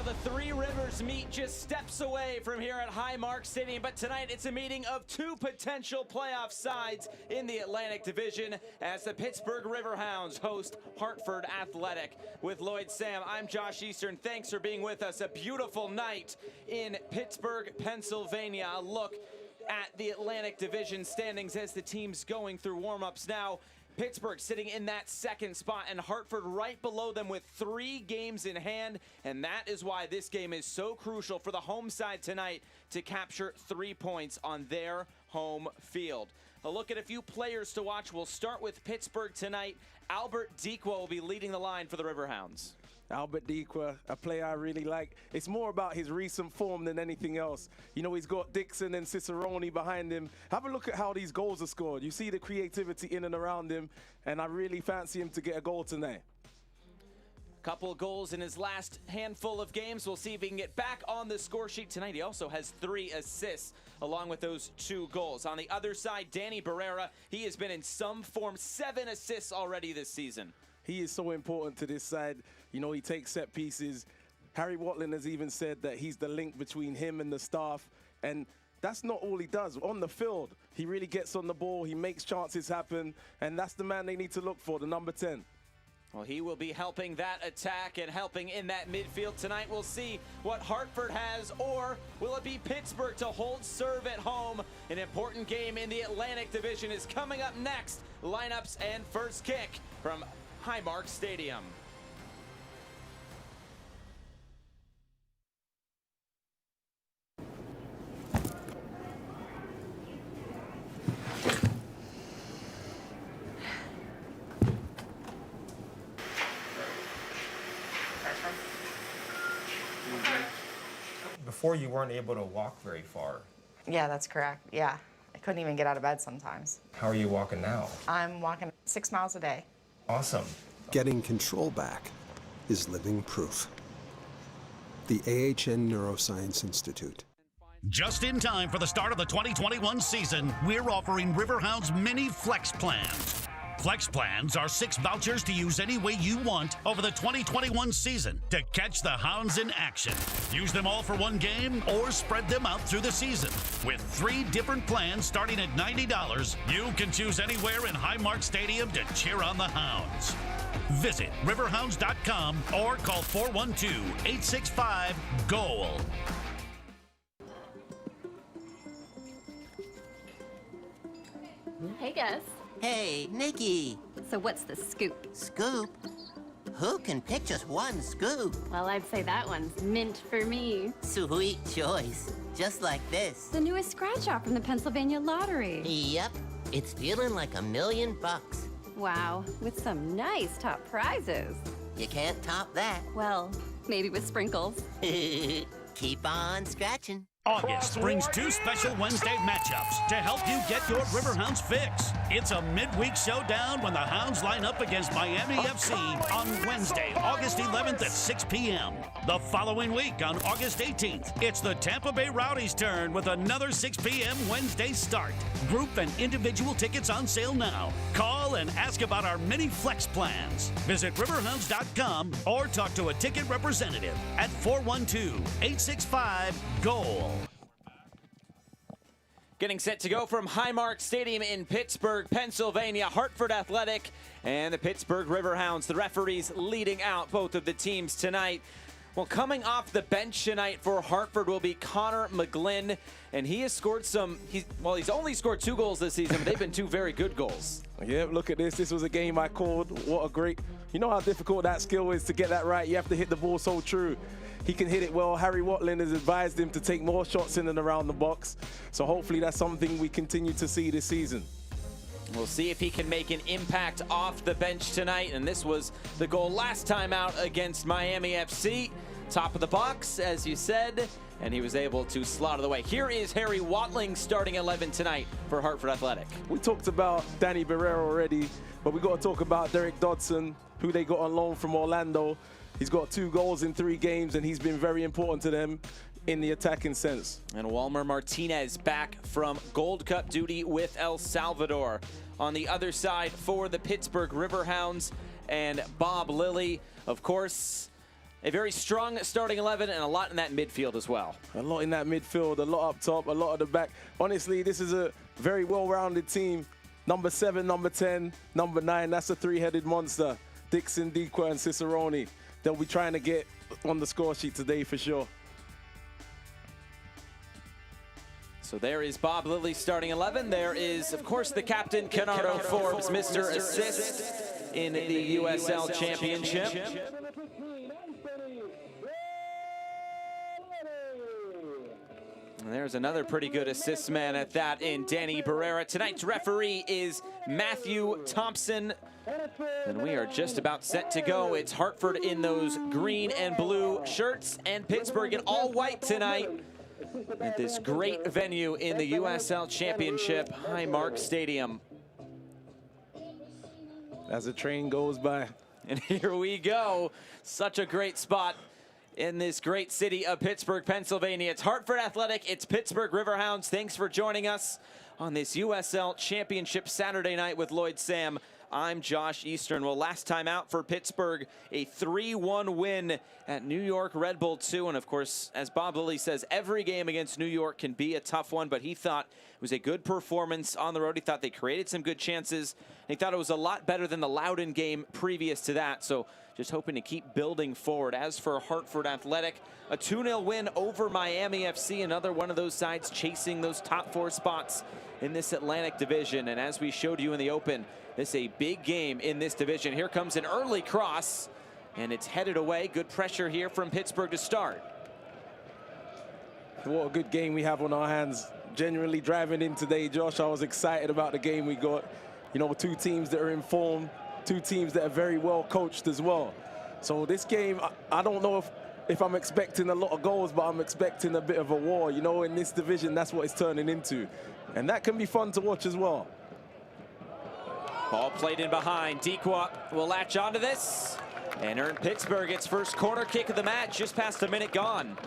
Well, the three rivers meet just steps away from here at Highmark Stadium, but tonight it's a meeting of two potential playoff sides in the Atlantic Division as the Pittsburgh Riverhounds host Hartford Athletic. With Lloyd Sam, I'm Josh Eastern. Thanks for being with us. A beautiful night in Pittsburgh, Pennsylvania. A look at the Atlantic Division standings as the team's going through warm-ups now. Pittsburgh sitting in that second spot and Hartford right below them with 3 games in hand, and that is why this game is so crucial for the home side tonight to capture 3 points on their home field. A look at a few players to watch. We'll start with Pittsburgh tonight. Albert Dequa will be leading the line for the Riverhounds. Albert Dequa, a player I really like. It's more about his recent form than anything else. You know, he's got Dixon and Cicerone behind him. Have a look at how these goals are scored. You see the creativity in and around him, and I really fancy him to get a goal tonight. Couple of goals in his last handful of games. We'll see if he can get back on the score sheet tonight. He also has 3 assists along with those 2 goals. On the other side, Danny Barrera, he has been in some form, 7 assists already this season. He is so important to this side. You know, he takes set pieces. Harry Watling has even said that he's the link between him and the staff. And that's not all he does. On the field, he really gets on the ball. He makes chances happen. And that's the man they need to look for, the number 10. Well, he will be helping that attack and helping in that midfield tonight. We'll see what Hartford has, or will it be Pittsburgh to hold serve at home? An important game in the Atlantic Division is coming up next. Lineups and first kick from Highmark Stadium. Before, you weren't able to walk very far. Yeah, that's correct. Yeah, I couldn't even get out of bed sometimes. How are you walking now? I'm walking 6 miles a day. Awesome. Getting control back is living proof. The AHN Neuroscience Institute. Just in time for the start of the 2021 season, we're offering Riverhounds Mini Flex Plans. Flex Plans are 6 vouchers to use any way you want over the 2021 season to catch the Hounds in action. Use them all for one game or spread them out through the season. With 3 different plans starting at $90, you can choose anywhere in Highmark Stadium to cheer on the Hounds. Visit riverhounds.com or call 412-865-GOAL. Hey, Gus. Hey, Nikki. So what's the scoop? Scoop? Who can pick just one scoop? Well, I'd say that one's mint for me. Sweet choice. Just like this. The newest scratch-off from the Pennsylvania Lottery. Yep. It's feeling like $1 million. Wow, with some nice top prizes. You can't top that. Well, maybe with sprinkles. Keep on scratching. August brings 2 special Wednesday matchups to help you get your Riverhounds fix. It's a midweek showdown when the Hounds line up against Miami FC on Wednesday, August 11th at 6 p.m. The following week on August 18th, it's the Tampa Bay Rowdies' turn with another 6 p.m. Wednesday start. Group and individual tickets on sale now. Call and ask about our mini flex plans. Visit riverhounds.com or talk to a ticket representative at 412-865-GOAL. Getting set to go from Highmark Stadium in Pittsburgh, Pennsylvania, Hartford Athletic and the Pittsburgh Riverhounds, the referees leading out both of the teams tonight. Well, coming off the bench tonight for Hartford will be Connor McGlynn, and he has scored he's only scored 2 goals this season, but they've been 2 very good goals. Yeah, look at this. This was a game I called. What a great, you know how difficult that skill is to get that right. You have to hit the ball so true. He can hit it well. Harry Watling has advised him to take more shots in and around the box. So hopefully that's something we continue to see this season. We'll see if he can make an impact off the bench tonight. And this was the goal last time out against Miami FC. Top of the box, as you said, and he was able to slot it away. Here is Harry Watling starting 11 tonight for Hartford Athletic. We talked about Danny Barrera already, but we got to talk about Derek Dodson, who they got on loan from Orlando. He's got 2 goals in 3 games, and he's been very important to them in the attacking sense. And Walmer Martinez back from Gold Cup duty with El Salvador. On the other side for the Pittsburgh Riverhounds and Bob Lilly, of course, A very strong starting 11 and a lot in that midfield as well. A lot in that midfield, a lot up top, a lot at the back. Honestly, this is a very well-rounded team. Number 7, number 10, number 9, that's a three-headed monster. Dixon, Dequa, and Cicerone. They'll be trying to get on the score sheet today for sure. So there is Bob Lilly's starting 11. There is, of course, the captain, Kennardo Forbes, Mr. Assist in the USL Championship. And there's another pretty good assist man at that in Danny Barrera. Tonight's referee is Matthew Thompson. And we are just about set to go. It's Hartford in those green and blue shirts and Pittsburgh in all white tonight at this great venue in the USL Championship, Highmark Stadium. As the train goes by. And here we go. Such a great spot in this great city of Pittsburgh, Pennsylvania. It's Hartford Athletic, it's Pittsburgh Riverhounds. Thanks for joining us on this USL Championship Saturday night with Lloyd Sam. I'm Josh Eastern. Well, last time out for Pittsburgh, a 3-1 win at New York Red Bull 2. And of course, as Bob Lilly says, every game against New York can be a tough one, but he thought it was a good performance on the road. He thought they created some good chances. He thought it was a lot better than the Loudoun game previous to that. So just hoping to keep building forward. As for Hartford Athletic, a 2-0 win over Miami FC, another one of those sides chasing those top 4 spots in this Atlantic division. And as we showed you in the open, this is a big game in this division. Here comes an early cross, and it's headed away. Good pressure here from Pittsburgh to start. What a good game we have on our hands. Genuinely driving in today, Josh, I was excited about the game we got. You know, 2 teams that are in form, 2 teams that are very well coached as well. So this game, I don't know if I'm expecting a lot of goals, but I'm expecting a bit of a war. You know, in this division, that's what it's turning into. And that can be fun to watch as well. Ball played in behind. Dequa will latch onto this and earn Pittsburgh its first corner kick of the match. Just past a minute gone.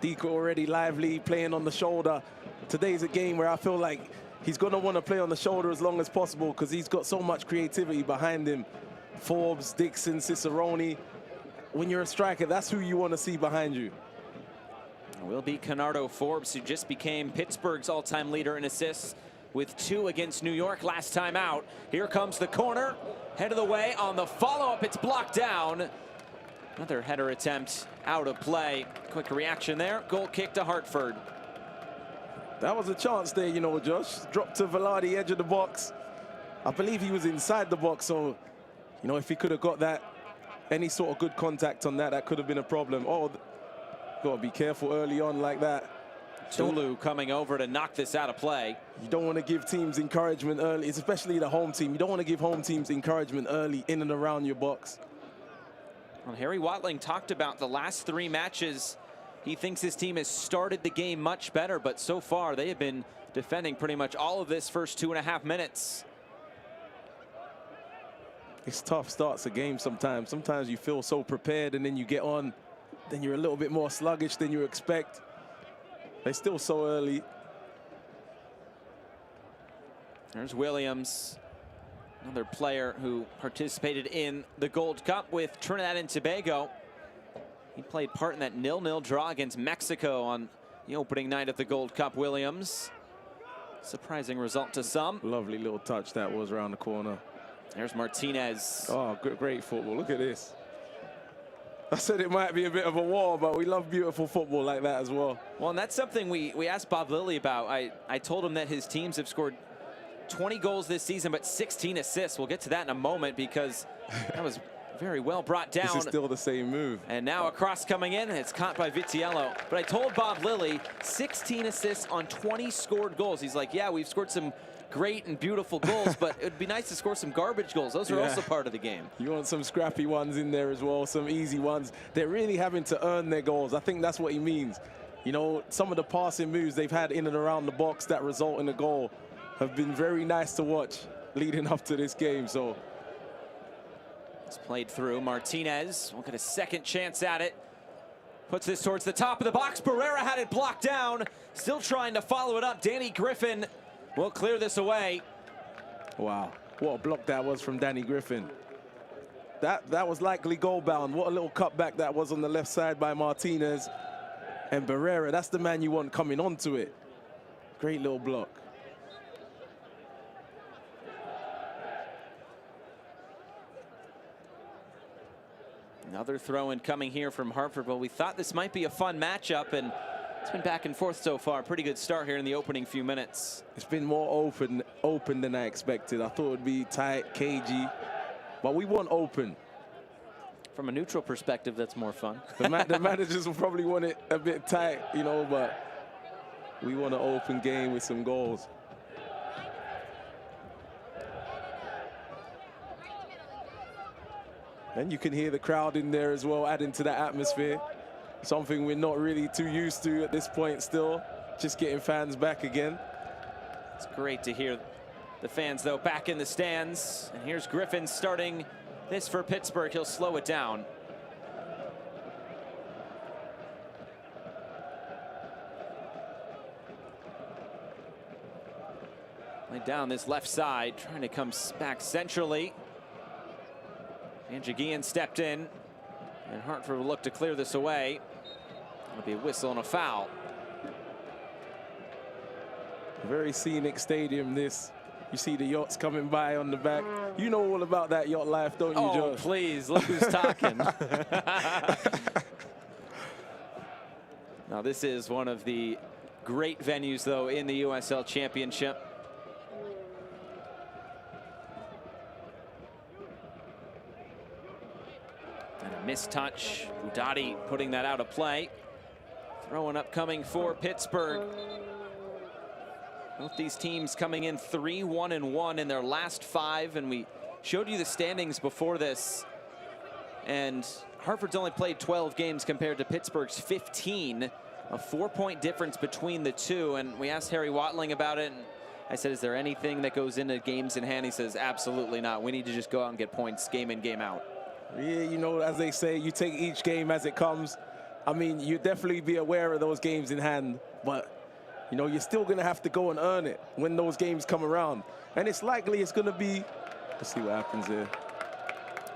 Dequa already lively, playing on the shoulder. Today's a game where I feel like he's going to want to play on the shoulder as long as possible because he's got so much creativity behind him. Forbes, Dixon, Cicerone. When you're a striker, that's who you want to see behind you. It will be Kennardo Forbes, who just became Pittsburgh's all-time leader in assists with 2 against New York last time out. Here comes the corner, head of the way on the follow-up. It's blocked down. Another header attempt out of play. Quick reaction there. Goal kick to Hartford. That was a chance there, you know, Josh. Dropped to Velarde, edge of the box. I believe he was inside the box, so, you know, if he could have got that, any sort of good contact on that, that could have been a problem. Oh, got to be careful early on like that. Tulu coming over to knock this out of play. You don't want to give teams encouragement early, especially the home team. You don't want to give home teams encouragement early in and around your box. Well, Harry Watling talked about the last 3 matches. He thinks his team has started the game much better, but so far they have been defending pretty much all of this first 2.5 minutes. It's tough starts a game sometimes. Sometimes you feel so prepared and then you get on, then you're a little bit more sluggish than you expect. They're still so early. There's Williams, another player who participated in the Gold Cup with Trinidad and Tobago. He played part in that 0-0 draw against Mexico on the opening night of the Gold Cup. Williams, surprising result to some. Lovely little touch that was around the corner. There's Martinez. Oh, great football. Look at this. I said it might be a bit of a war, but we love beautiful football like that as well. Well, and that's something we asked Bob Lilly about. I told him that his teams have scored 20 goals this season, but 16 assists. We'll get to that in a moment because that was very well brought down. This is still the same move. And now a cross coming in, and it's caught by Vitiello. But I told Bob Lilly, 16 assists on 20 scored goals. He's like, yeah, we've scored some great and beautiful goals, but it would be nice to score some garbage goals. Those are also part of the game. You want some scrappy ones in there as well, some easy ones. They're really having to earn their goals. I think that's what he means. You know, some of the passing moves they've had in and around the box that result in a goal have been very nice to watch leading up to this game. So it's played through. Martinez will get a second chance at it. Puts this towards the top of the box. Barrera had it blocked down. Still trying to follow it up. Danny Griffin will clear this away. Wow, what a block that was from Danny Griffin. That was likely goal bound. What a little cutback that was on the left side by Martinez. And Barrera, that's the man you want coming onto it. Great little block. Another throw-in coming here from Hartford. Well, we thought this might be a fun matchup, and it's been back and forth so far. Pretty good start here in the opening few minutes. It's been more open than I expected. I thought it would be tight, cagey, but we want open. From a neutral perspective, that's more fun. The managers will probably want it a bit tight, you know, but we want an open game with some goals. And you can hear the crowd in there as well, adding to that atmosphere. Something we're not really too used to at this point still. Just getting fans back again. It's great to hear the fans, though, back in the stands. And here's Griffin starting this for Pittsburgh. He'll slow it down. Laid down this left side, trying to come back centrally. And Jagian stepped in, and Hartford will look to clear this away. It'll be a whistle and a foul. Very scenic stadium, this. You see the yachts coming by on the back. You know all about that yacht life, don't you, Oh, Josh? please, look who's talking. Now, this is one of the great venues, though, in the USL Championship. And a missed touch. Budati putting that out of play. Throwing upcoming for Pittsburgh. Both these teams coming in 3-1-1 in their last 5, and we showed you the standings before this. And Hartford's only played 12 games compared to Pittsburgh's 15. A 4-point difference between the two. And we asked Harry Watling about it, and I said, is there anything that goes into games in hand? He says, absolutely not. We need to just go out and get points game in, game out. Yeah, you know, as they say, you take each game as it comes. I mean, you definitely be aware of those games in hand, but you know, you're still going to have to go and earn it when those games come around. And it's likely it's going to be, let's see what happens here.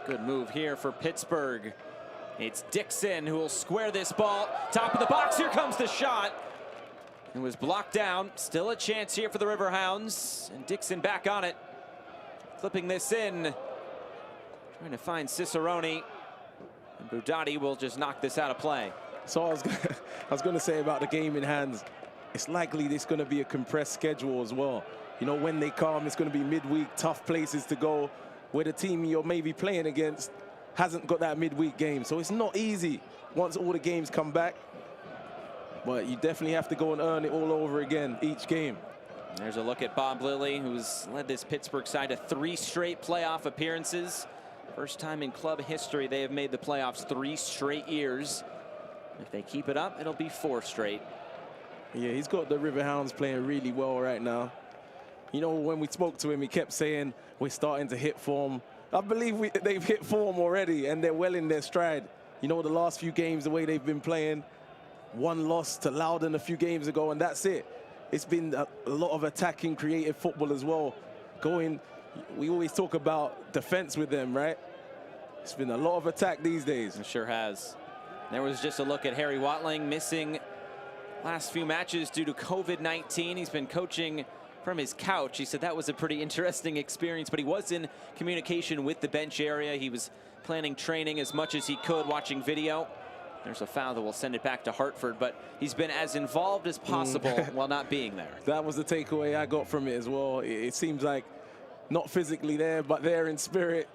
Good move here for Pittsburgh. It's Dixon who will square this ball. Top of the box, here comes the shot. It was blocked down. Still a chance here for the Riverhounds. And Dixon back on it. Flipping this in. Trying to find Cicerone. And Budati will just knock this out of play. So I was going to say about the game in hands, it's likely it's going to be a compressed schedule as well. You know, when they come, it's going to be midweek, tough places to go, where the team you're maybe playing against hasn't got that midweek game. So it's not easy once all the games come back. But you definitely have to go and earn it all over again, each game. There's a look at Bob Lilly, who's led this Pittsburgh side to 3 straight playoff appearances. First time in club history they have made the playoffs 3 straight years. If they keep it up, it'll be 4 straight. Yeah, he's got the Riverhounds playing really well right now. You know, when we spoke to him, he kept saying, we're starting to hit form. I believe they've hit form already, and they're well in their stride. You know, the last few games, the way they've been playing, 1 loss to Loudon a few games ago, and that's it. It's been a lot of attacking, creative football as well. We always talk about defense with them, right? It's been a lot of attack these days. It sure has. There was just a look at Harry Watling missing last few matches due to COVID-19. He's been coaching from his couch. He said that was a pretty interesting experience, but he was in communication with the bench area. He was planning training as much as he could, watching video. There's a foul that will send it back to Hartford, but he's been as involved as possible while not being there. That was the takeaway I got from it as well. It seems like not physically there, but there in spirit,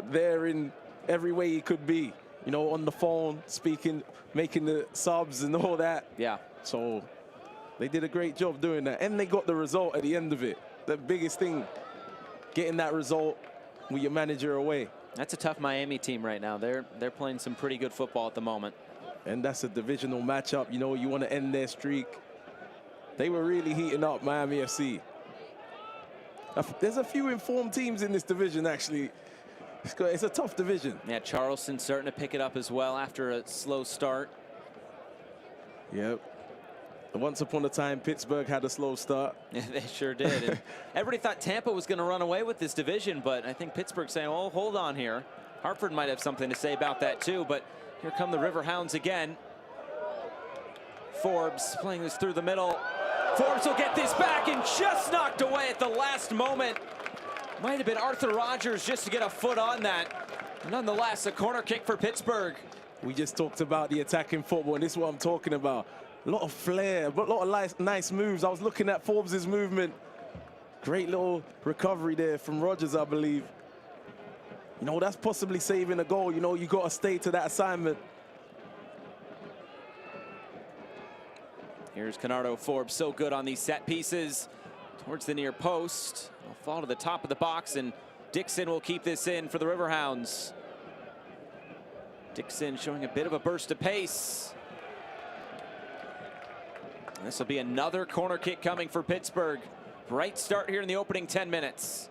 there in every way he could be. You know, on the phone, speaking, making the subs and all that. Yeah. So they did a great job doing that. And they got the result at the end of it. The biggest thing, getting that result with your manager away. That's a tough Miami team right now. They're playing some pretty good football at the moment. And that's a divisional matchup. You know, you want to end their streak. They were really heating up, Miami FC. There's a few informed teams in this division, actually. It's a tough division. Yeah, Charleston starting to pick it up as well after a slow start. Yep. Once upon a time, Pittsburgh had a slow start. Yeah, they sure did. And everybody thought Tampa was going to run away with this division, but I think Pittsburgh's saying, oh, hold on here. Hartford might have something to say about that too, but here come the Riverhounds again. Forbes playing this through the middle. Forbes will get this back and just knocked away at the last moment. Might have been Arthur Rogers just to get a foot on that. Nonetheless, a corner kick for Pittsburgh. We just talked about the attacking football, and this is what I'm talking about. A lot of flair, but a lot of nice moves. I was looking at Forbes' movement. Great little recovery there from Rogers, I believe. You know, that's possibly saving a goal. You know, you got to stay to that assignment. Here's Canardo Forbes, so good on these set pieces. Towards the near post. Will fall to the top of the box, and Dixon will keep this in for the Riverhounds. Dixon showing a bit of a burst of pace. And this will be another corner kick coming for Pittsburgh. Bright start here in the opening 10 minutes.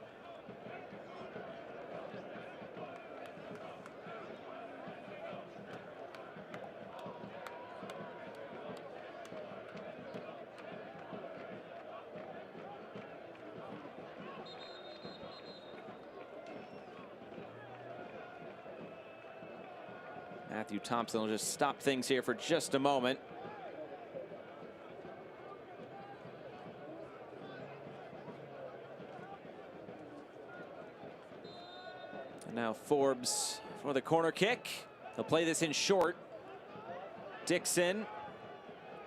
Matthew Thompson will just stop things here for just a moment. And now Forbes for the corner kick. He'll play this in short. Dixon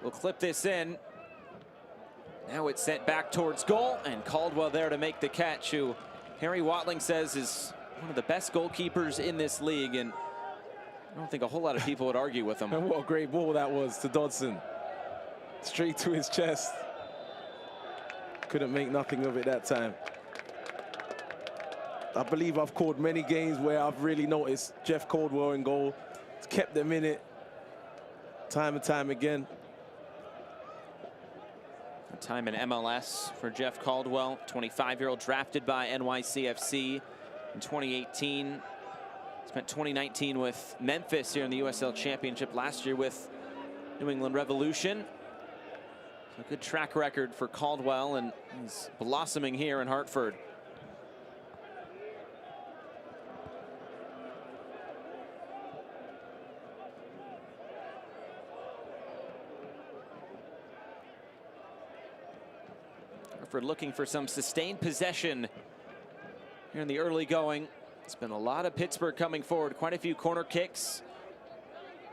will clip this in. Now it's sent back towards goal, and Caldwell there to make the catch, who Harry Watling says is one of the best goalkeepers in this league, and I don't think a whole lot of people would argue with him. And what a great ball that was to Dodson. Straight to his chest. Couldn't make nothing of it that time. I believe I've called many games where I've really noticed Jeff Caldwell in goal. It's kept them in it time and time again. A time in MLS for Jeff Caldwell, 25-year-old drafted by NYCFC in 2018. Spent 2019 with Memphis here in the USL Championship, last year with New England Revolution. So a good track record for Caldwell, and he's blossoming here in Hartford. Hartford looking for some sustained possession here in the early going. It's been a lot of Pittsburgh coming forward, quite a few corner kicks,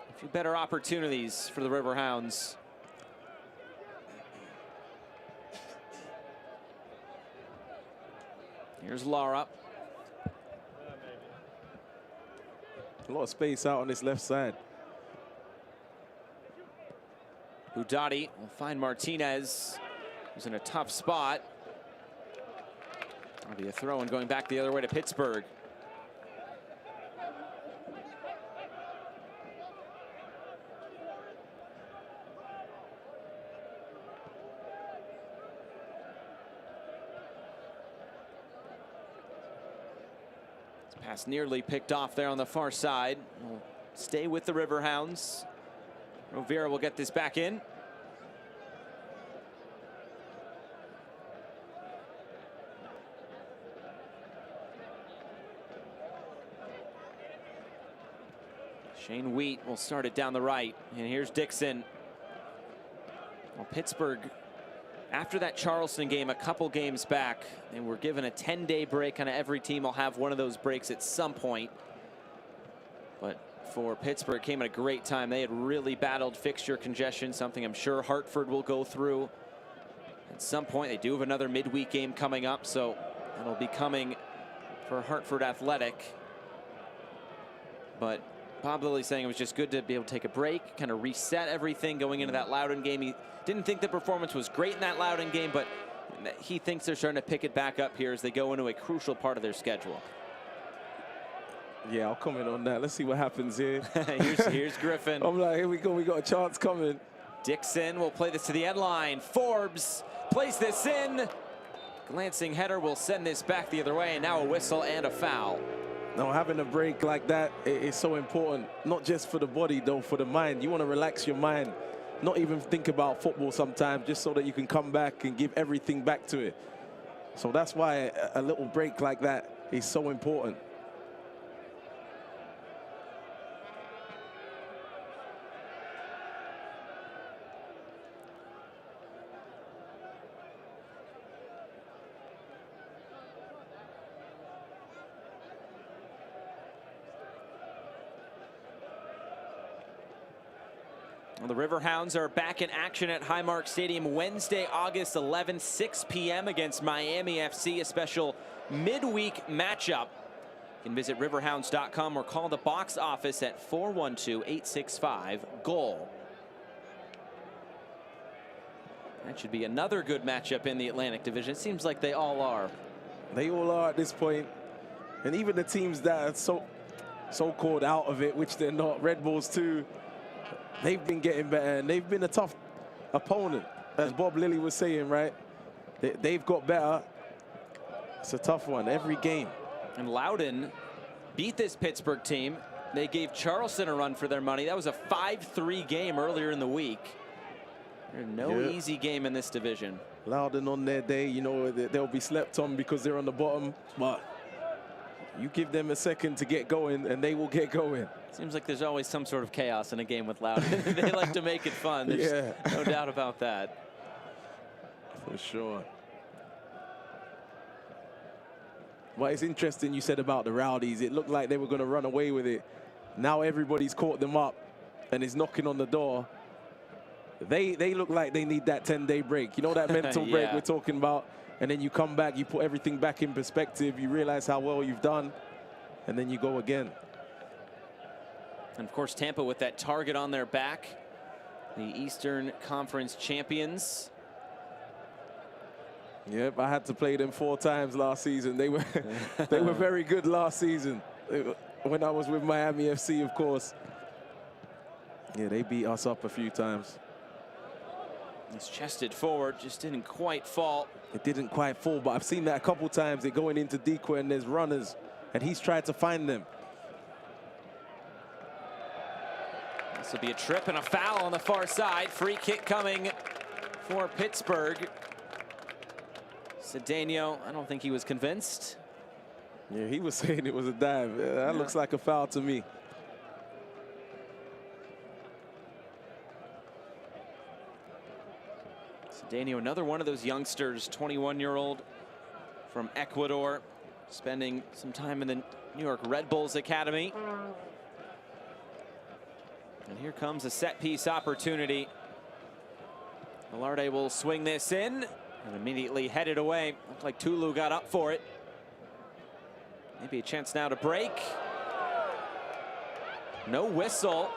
a few better opportunities for the Riverhounds. Here's Lara. A lot of space out on this left side. Budati will find Martinez, who's in a tough spot. That'll be a throw and going back the other way to Pittsburgh. Pass nearly picked off there on the far side. We'll stay with the Riverhounds. Rovira will get this back in. Shane Wheat will start it down the right. And here's Dixon. Well, Pittsburgh, after that Charleston game a couple games back, they were given a 10-day break. Kind of every team will have one of those breaks at some point. But for Pittsburgh, it came at a great time. They had really battled fixture congestion, something I'm sure Hartford will go through at some point. They do have another midweek game coming up, so that'll be coming for Hartford Athletic. But Bob Lilly saying it was just good to be able to take a break, kind of reset everything going into that Loudoun game. He didn't think the performance was great in that Loudoun game, but he thinks they're starting to pick it back up here as they go into a crucial part of their schedule. Yeah, I'll comment on that. Let's see what happens here. here's Griffin. I'm like, here we go. We got a chance coming. Dixon will play this to the end line. Forbes plays this in. Glancing header will send this back the other way, and now a whistle and a foul. Now, having a break like that is so important, not just for the body, though, for the mind. You want to relax your mind, not even think about football sometimes, just so that you can come back and give everything back to it. So that's why a little break like that is so important. Well, the Riverhounds are back in action at Highmark Stadium Wednesday, August 11th, 6 p.m. against Miami FC, a special midweek matchup. You can visit riverhounds.com or call the box office at 412-865-GOAL. That should be another good matchup in the Atlantic Division. It seems like they all are. They all are at this point. And even the teams that are so-called out of it, which they're not, Red Bulls too, they've been getting better, and they've been a tough opponent, as Bob Lilly was saying, right? They've got better. It's a tough one every game. And Loudon beat this Pittsburgh team. They gave Charleston a run for their money. That was a 5-3 game earlier in the week. There's no easy game in this division. Loudon on their day, you know, they'll be slept on because they're on the bottom, but you give them a second to get going and they will get going. Seems like there's always some sort of chaos in a game with Loudon. They like to make it fun. There's no doubt about that. For sure. Well, it's interesting you said about the Rowdies. It looked like they were going to run away with it. Now everybody's caught them up and is knocking on the door. They look like they need that 10-day break. You know, that mental break we're talking about. And then you come back, you put everything back in perspective, you realize how well you've done, and then you go again. And of course, Tampa with that target on their back, the Eastern Conference champions. Yep, I had to play them 4 times last season. They were very good last season when I was with Miami FC, of course. Yeah, they beat us up a few times. It's chested forward, just didn't quite fall. It didn't quite fall, but I've seen that a couple times. They're going into Decoy and there's runners, and he's tried to find them. This will be a trip and a foul on the far side. Free kick coming for Pittsburgh. Cedeno, I don't think he was convinced. Yeah, he was saying it was a dive. That looks like a foul to me. Cedeno, another one of those youngsters, 21-year-old from Ecuador, spending some time in the New York Red Bulls Academy. And here comes a set-piece opportunity. Velarde will swing this in and immediately head it away. Looked like Tulu got up for it. Maybe a chance now to break. No whistle.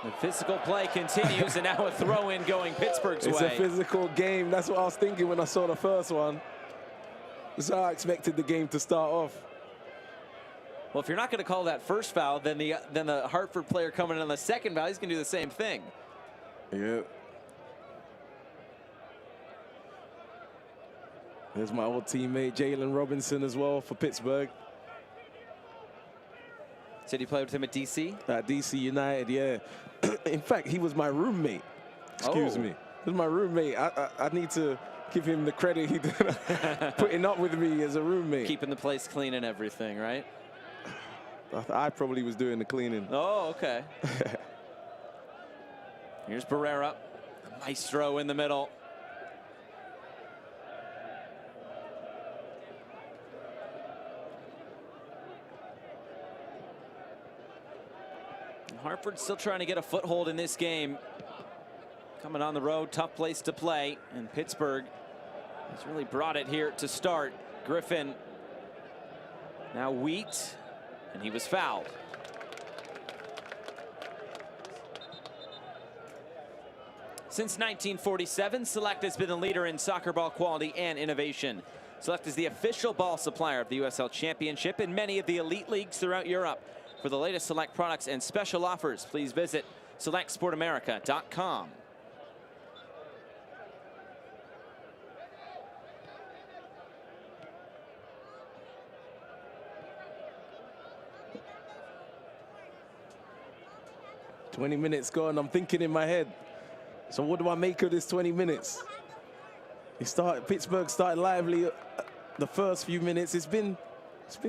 The physical play continues, and now a throw-in going Pittsburgh's way. It's a physical game. That's what I was thinking when I saw the first one. That's how I expected the game to start off. Well, if you're not going to call that first foul, then the Hartford player coming in on the second foul, he's going to do the same thing. Yeah. There's my old teammate, Jalen Robinson, as well for Pittsburgh. Said you played with him at DC? At DC United, yeah. In fact, he was my roommate. Excuse me. He was my roommate. I need to give him the credit he did putting up with me as a roommate. Keeping the place clean and everything, right? I probably was doing the cleaning. Oh, okay. Here's Barrera. Maestro in the middle. Hartford still trying to get a foothold in this game. Coming on the road, tough place to play. And Pittsburgh has really brought it here to start. Griffin. Now Wheat. And he was fouled. Since 1947, Select has been the leader in soccer ball quality and innovation. Select is the official ball supplier of the USL Championship and many of the elite leagues throughout Europe. For the latest Select products and special offers, please visit selectsportamerica.com. "20 minutes gone." I'm thinking in my head, so what do I make of this 20 minutes? Pittsburgh started lively the first few minutes. It's been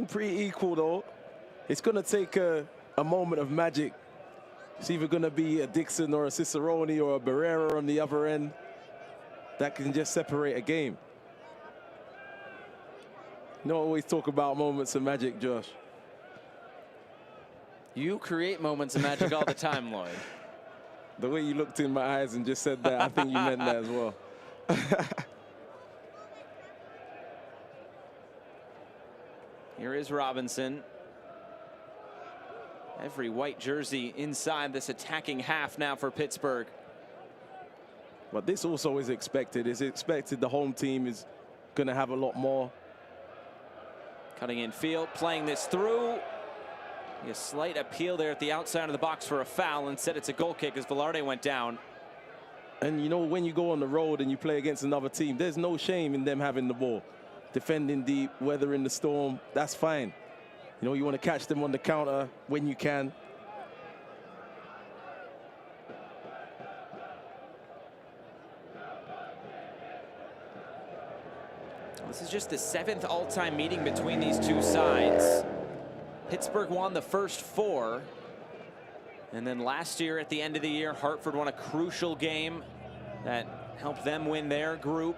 pretty equal though. It's going to take a moment of magic. It's either going to be a Dixon or a Cicerone or a Barrera on the other end that can just separate a game. You don't always talk about moments of magic, Josh. You create moments of magic all the time, Lloyd. The way you looked in my eyes and just said that, I think you meant that as well. Here is Robinson. Every white jersey inside this attacking half now for Pittsburgh. But this also is expected. It's expected the home team is going to have a lot more. Cutting in field, playing this through. A slight appeal there at the outside of the box for a foul. Instead, it's a goal kick as Velarde went down. And you know, when you go on the road and you play against another team, there's no shame in them having the ball. Defending deep, weathering the storm, that's fine. You know, you want to catch them on the counter when you can. This is just the 7th all-time meeting between these two sides. Pittsburgh won the first 4. And then last year at the end of the year, Hartford won a crucial game that helped them win their group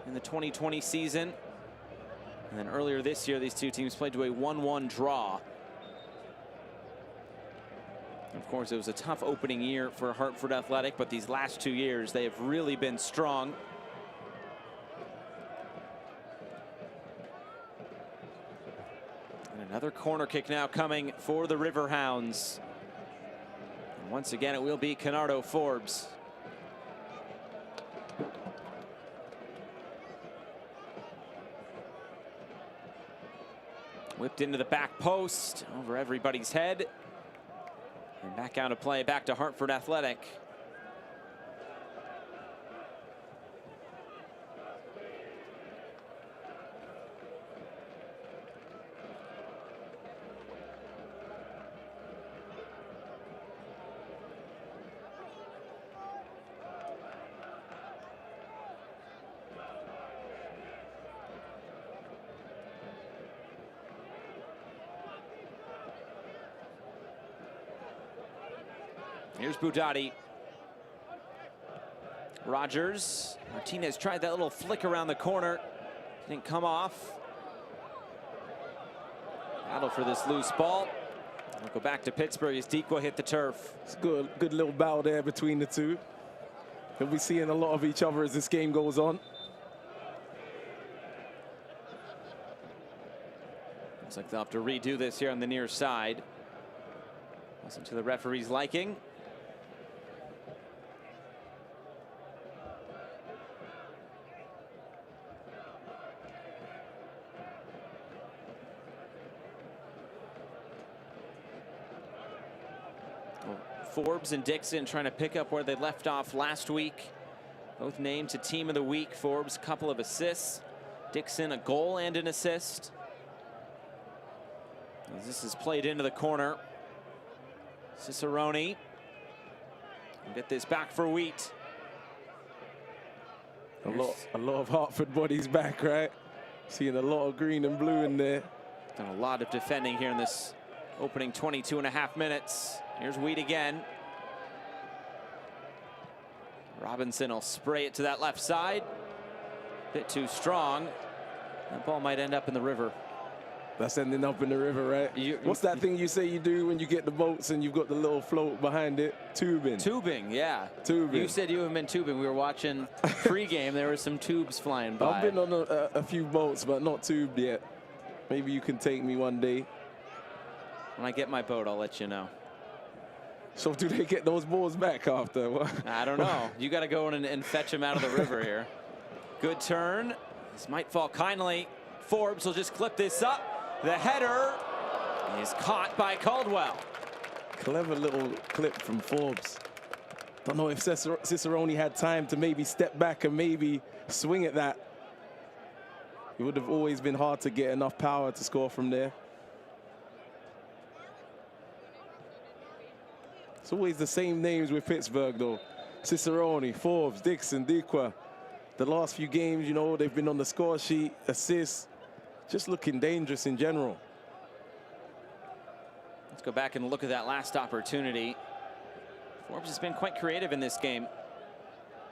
in the 2020 season. And then earlier this year, these two teams played to a 1-1 draw. Of course, it was a tough opening year for Hartford Athletic, but these last 2 years, they have really been strong. And another corner kick now coming for the Riverhounds. And once again, it will be Canardo Forbes. Whipped into the back post, over everybody's head. And back out of play, back to Hartford Athletic. Here's Budati. Rogers. Martinez tried that little flick around the corner. Didn't come off. Battle for this loose ball. We'll go back to Pittsburgh as Dequa hit the turf. It's good little battle there between the two. They'll be seeing a lot of each other as this game goes on. Looks like they'll have to redo this here on the near side. Wasn't to the referee's liking. Forbes and Dixon trying to pick up where they left off last week. Both named to Team of the Week. Forbes, a couple of assists. Dixon, a goal and an assist. As this is played into the corner. Cicerone. We'll get this back for Wheat. A lot of Hartford bodies back, right? Seeing a lot of green and blue in there. Done a lot of defending here in this opening 22.5 minutes. Here's Wheat again. Robinson will spray it to that left side. Bit too strong. That ball might end up in the river. That's ending up in the river, right? What's that thing you say you do when you get the boats and you've got the little float behind it? Tubing. Tubing, yeah. Tubing. You said you haven't been tubing. We were watching pregame. There were some tubes flying by. I've been on a few boats, but not tubed yet. Maybe you can take me one day. When I get my boat, I'll let you know. So do they get those balls back after? I don't know. You got to go in and fetch them out of the river here. Good turn. This might fall kindly. Forbes will just clip this up. The header is caught by Caldwell. Clever little clip from Forbes. Don't know if Cicerone had time to maybe step back and maybe swing at that. It would have always been hard to get enough power to score from there. It's always the same names with Pittsburgh, though. Cicerone, Forbes, Dixon, Dequa. The last few games, you know, they've been on the score sheet, assists, just looking dangerous in general. Let's go back and look at that last opportunity. Forbes has been quite creative in this game.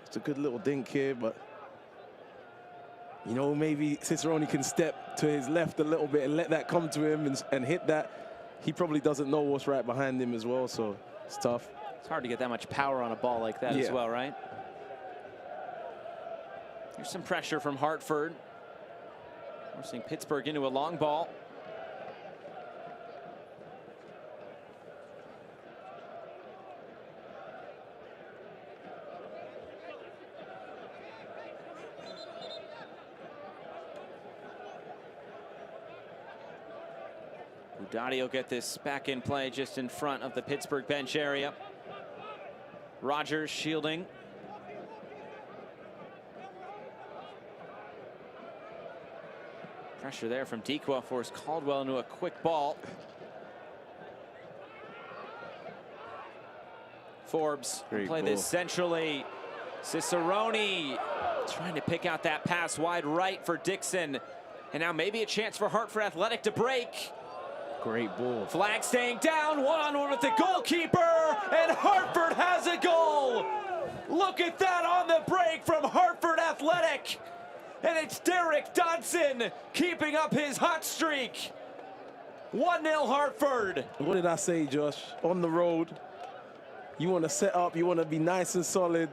It's a good little dink here, but, you know, maybe Cicerone can step to his left a little bit and let that come to him and hit that. He probably doesn't know what's right behind him as well, so it's tough. It's hard to get that much power on a ball like that as well, right? Here's some pressure from Hartford. Forcing Pittsburgh into a long ball. Udati will get this back in play just in front of the Pittsburgh bench area. Rogers shielding. Pressure there from Dequa forced Caldwell into a quick ball. Forbes will play this centrally. Cicerone trying to pick out that pass wide right for Dixon. And now maybe a chance for Hartford Athletic to break. Great ball. Flag staying down, one-on-one with the goalkeeper, and Hartford has a goal. Look at that on the break from Hartford Athletic. And it's Derek Dodson keeping up his hot streak. 1-0 Hartford. What did I say, Josh? On the road, you want to set up, you want to be nice and solid.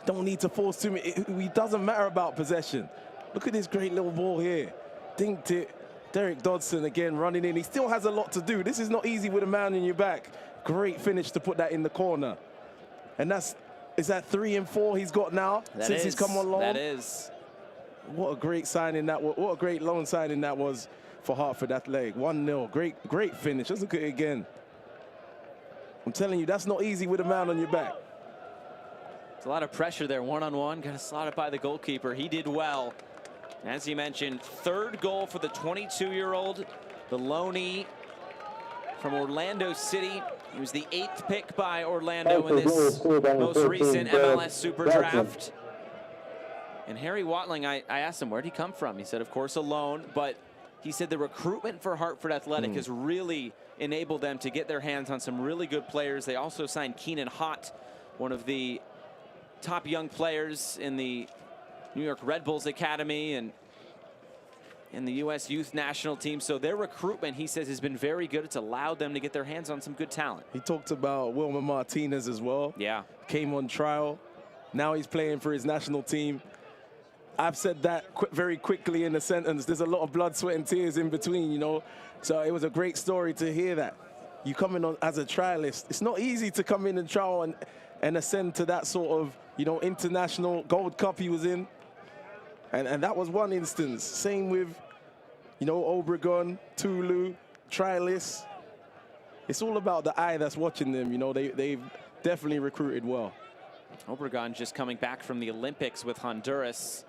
Don't need to force too many. It doesn't matter about possession. Look at this great little ball here. Dinked it. Derek Dodson again running in. He still has a lot to do. This is not easy with a man in your back. Great finish to put that in the corner. And is that 3 and 4 he's got now since he's come on loan? That is. What a great signing that was. What a great loan signing that was for Hartford Athletic. 1-0. Great finish. Let's look at it again. I'm telling you, that's not easy with a man on your back. It's a lot of pressure there, one-on-one. Got to slot it by the goalkeeper. He did well. As you mentioned, third goal for the 22-year-old, the loanee from Orlando City. He was the 8th pick by Orlando in this most recent MLS Super Draft. And Harry Watling, I asked him, where'd he come from? He said, of course, a loan, but he said the recruitment for Hartford Athletic has really enabled them to get their hands on some really good players. They also signed Keenan Hott, one of the top young players in the New York Red Bulls Academy and in the U.S. Youth National Team. So their recruitment, he says, has been very good. It's allowed them to get their hands on some good talent. He talked about Wilmer Martinez as well. Yeah. Came on trial. Now he's playing for his national team. I've said that very quickly in a sentence. There's a lot of blood, sweat, and tears in between, you know. So it was a great story to hear that. You come in on, as a trialist. It's not easy to come in and trial and ascend to that sort of, you know, international Gold Cup he was in. And that was one instance. Same with, you know, Obregon, Tulu, trialists. It's all about the eye that's watching them. You know, they've definitely recruited well. Obregon just coming back from the Olympics with Honduras.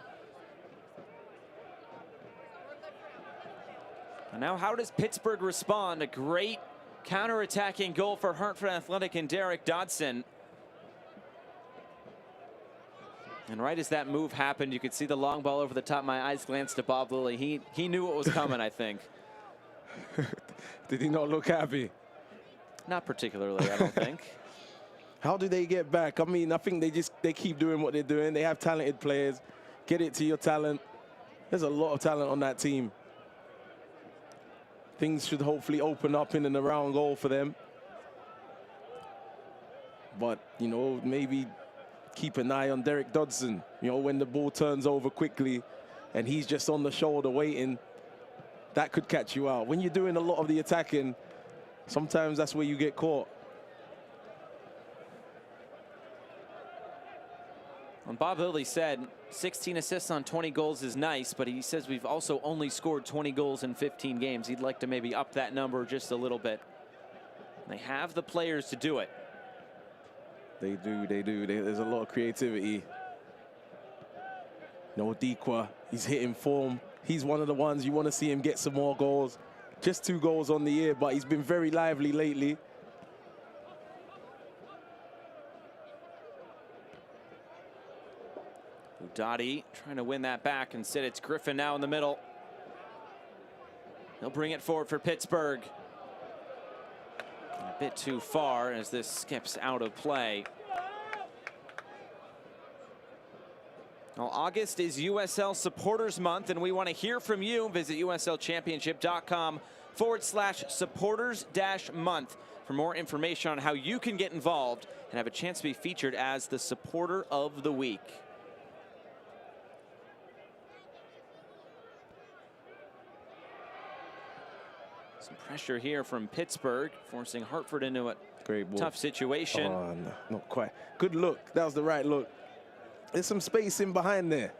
And now how does Pittsburgh respond? A great counter-attacking goal for Hartford Athletic and Derek Dodson. And right as that move happened, you could see the long ball over the top. My eyes glanced to Bob Lilly. He knew what was coming, I think. Did he not look happy? Not particularly, I don't think. How do they get back? I mean, I think they keep doing what they're doing. They have talented players. Get it to your talent. There's a lot of talent on that team. Things should hopefully open up in and around goal for them. But, you know, maybe keep an eye on Derek Dodson. You know, when the ball turns over quickly and he's just on the shoulder waiting, that could catch you out. When you're doing a lot of the attacking, sometimes that's where you get caught. And Bob Lilly said 16 assists on 20 goals is nice, but he says we've also only scored 20 goals in 15 games. He'd like to maybe up that number just a little bit. They have the players to do it. They do. There's a lot of creativity. No, Dequa, he's hitting form. He's one of the ones you want to see him get some more goals. Just 2 goals on the year, but he's been very lively lately. Udati trying to win that back. Instead, it's Griffin now in the middle. He'll bring it forward for Pittsburgh. A bit too far as this skips out of play. Well, August is USL Supporters Month, and we want to hear from you. Visit USLChampionship.com/supporters-month for more information on how you can get involved and have a chance to be featured as the Supporter of the Week. Some pressure here from Pittsburgh, forcing Hartford into a tough situation. Oh, no, not quite. Good look. That was the right look. There's some space in behind there,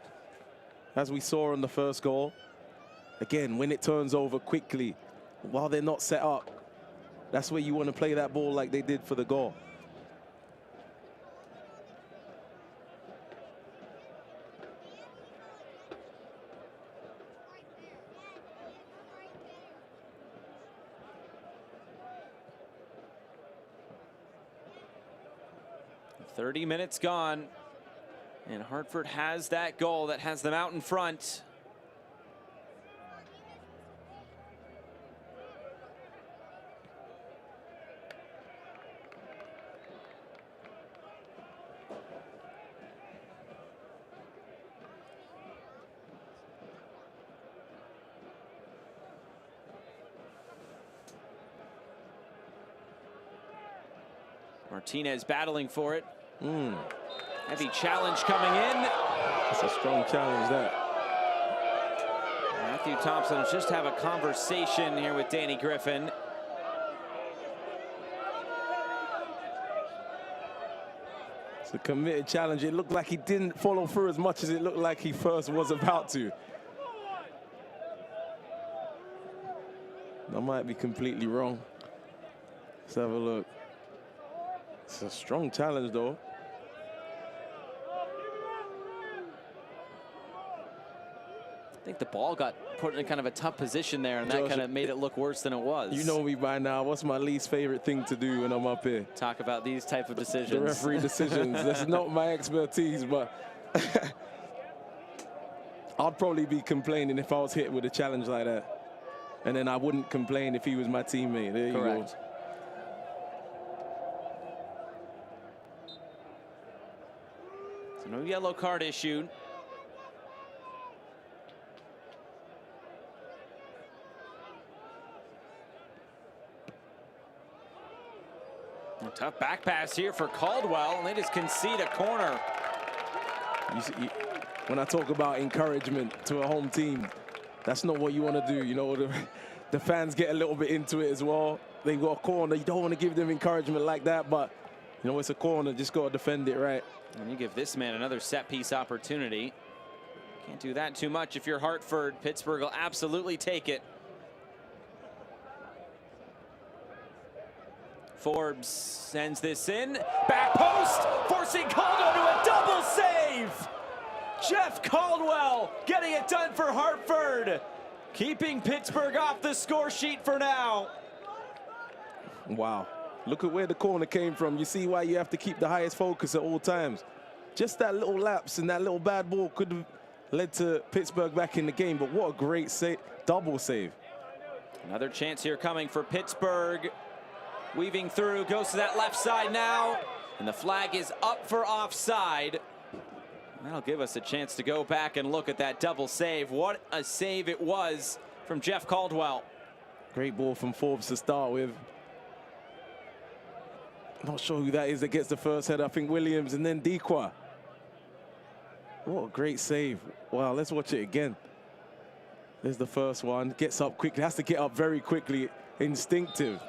as we saw on the first goal. Again, when it turns over quickly, while they're not set up, that's where you want to play that ball like they did for the goal. "30 minutes gone, and Hartford has that goal that has them out in front." Martinez battling for it. Heavy challenge coming in. That's a strong challenge, that. Matthew Thompson will just have a conversation here with Danny Griffin. It's a committed challenge. It looked like he didn't follow through as much as it looked like he first was about to. I might be completely wrong. Let's have a look. It's a strong challenge, though. I think the ball got put in kind of a tough position there, and that kind of made it look worse than it was. You know me by now. What's my least favorite thing to do when I'm up here? Talk about these type of decisions. The referee decisions. That's not my expertise, but I'd probably be complaining if I was hit with a challenge like that. And then I wouldn't complain if he was my teammate. There you go. So no yellow card issued. A tough back pass here for Caldwell, and they just concede a corner. When I talk about encouragement to a home team, that's not what you want to do. You know, the fans get a little bit into it as well. They've got a corner. You don't want to give them encouragement like that, but, you know, it's a corner. Just got to defend it right. And you give this man another set-piece opportunity. Can't do that too much if you're Hartford. Pittsburgh will absolutely take it. Forbes sends this in. Back post, forcing Caldwell to a double save. Jeff Caldwell getting it done for Hartford, keeping Pittsburgh off the score sheet for now. Wow. Look at where the corner came from. You see why you have to keep the highest focus at all times. Just that little lapse and that little bad ball could have led to Pittsburgh back in the game, but what a great save, double save. Another chance here coming for Pittsburgh. Weaving through, goes to that left side now, and the flag is up for offside. That'll give us a chance to go back and look at that double save. What a save it was from Jeff Caldwell. Great ball from Forbes to start with. Not sure who that is that gets the first header. I think Williams and then Dequa. What a great save. Wow, let's watch it again. There's the first one. Gets up quickly. Has to get up very quickly. Instinctive.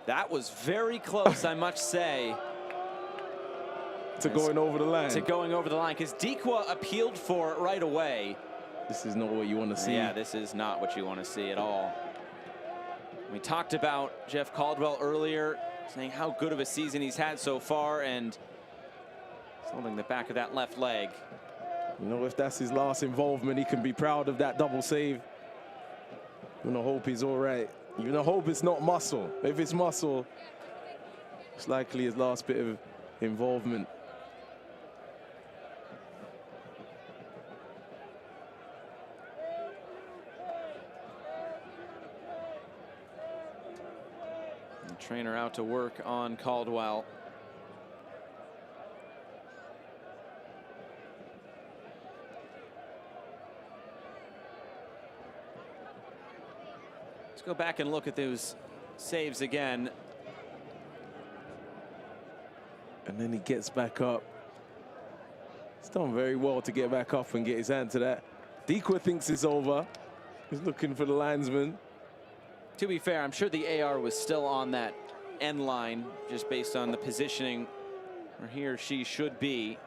That was very close, I must say. To going over the line. To going over the line, because Dequa appealed for it right away. This is not what you want to see. Yeah, this is not what you want to see at all. We talked about Jeff Caldwell earlier, saying how good of a season he's had so far, and he's holding the back of that left leg. You know, if that's his last involvement, he can be proud of that double save. You know, hope he's all right. You know, hope it's not muscle. If it's muscle, it's likely his last bit of involvement. The trainer out to work on Caldwell. Let's go back and look at those saves again. And then he gets back up. He's done very well to get back up and get his hand to that. Dequa thinks it's over. He's looking for the linesman. To be fair, I'm sure the AR was still on that end line, just based on the positioning where he or she should be.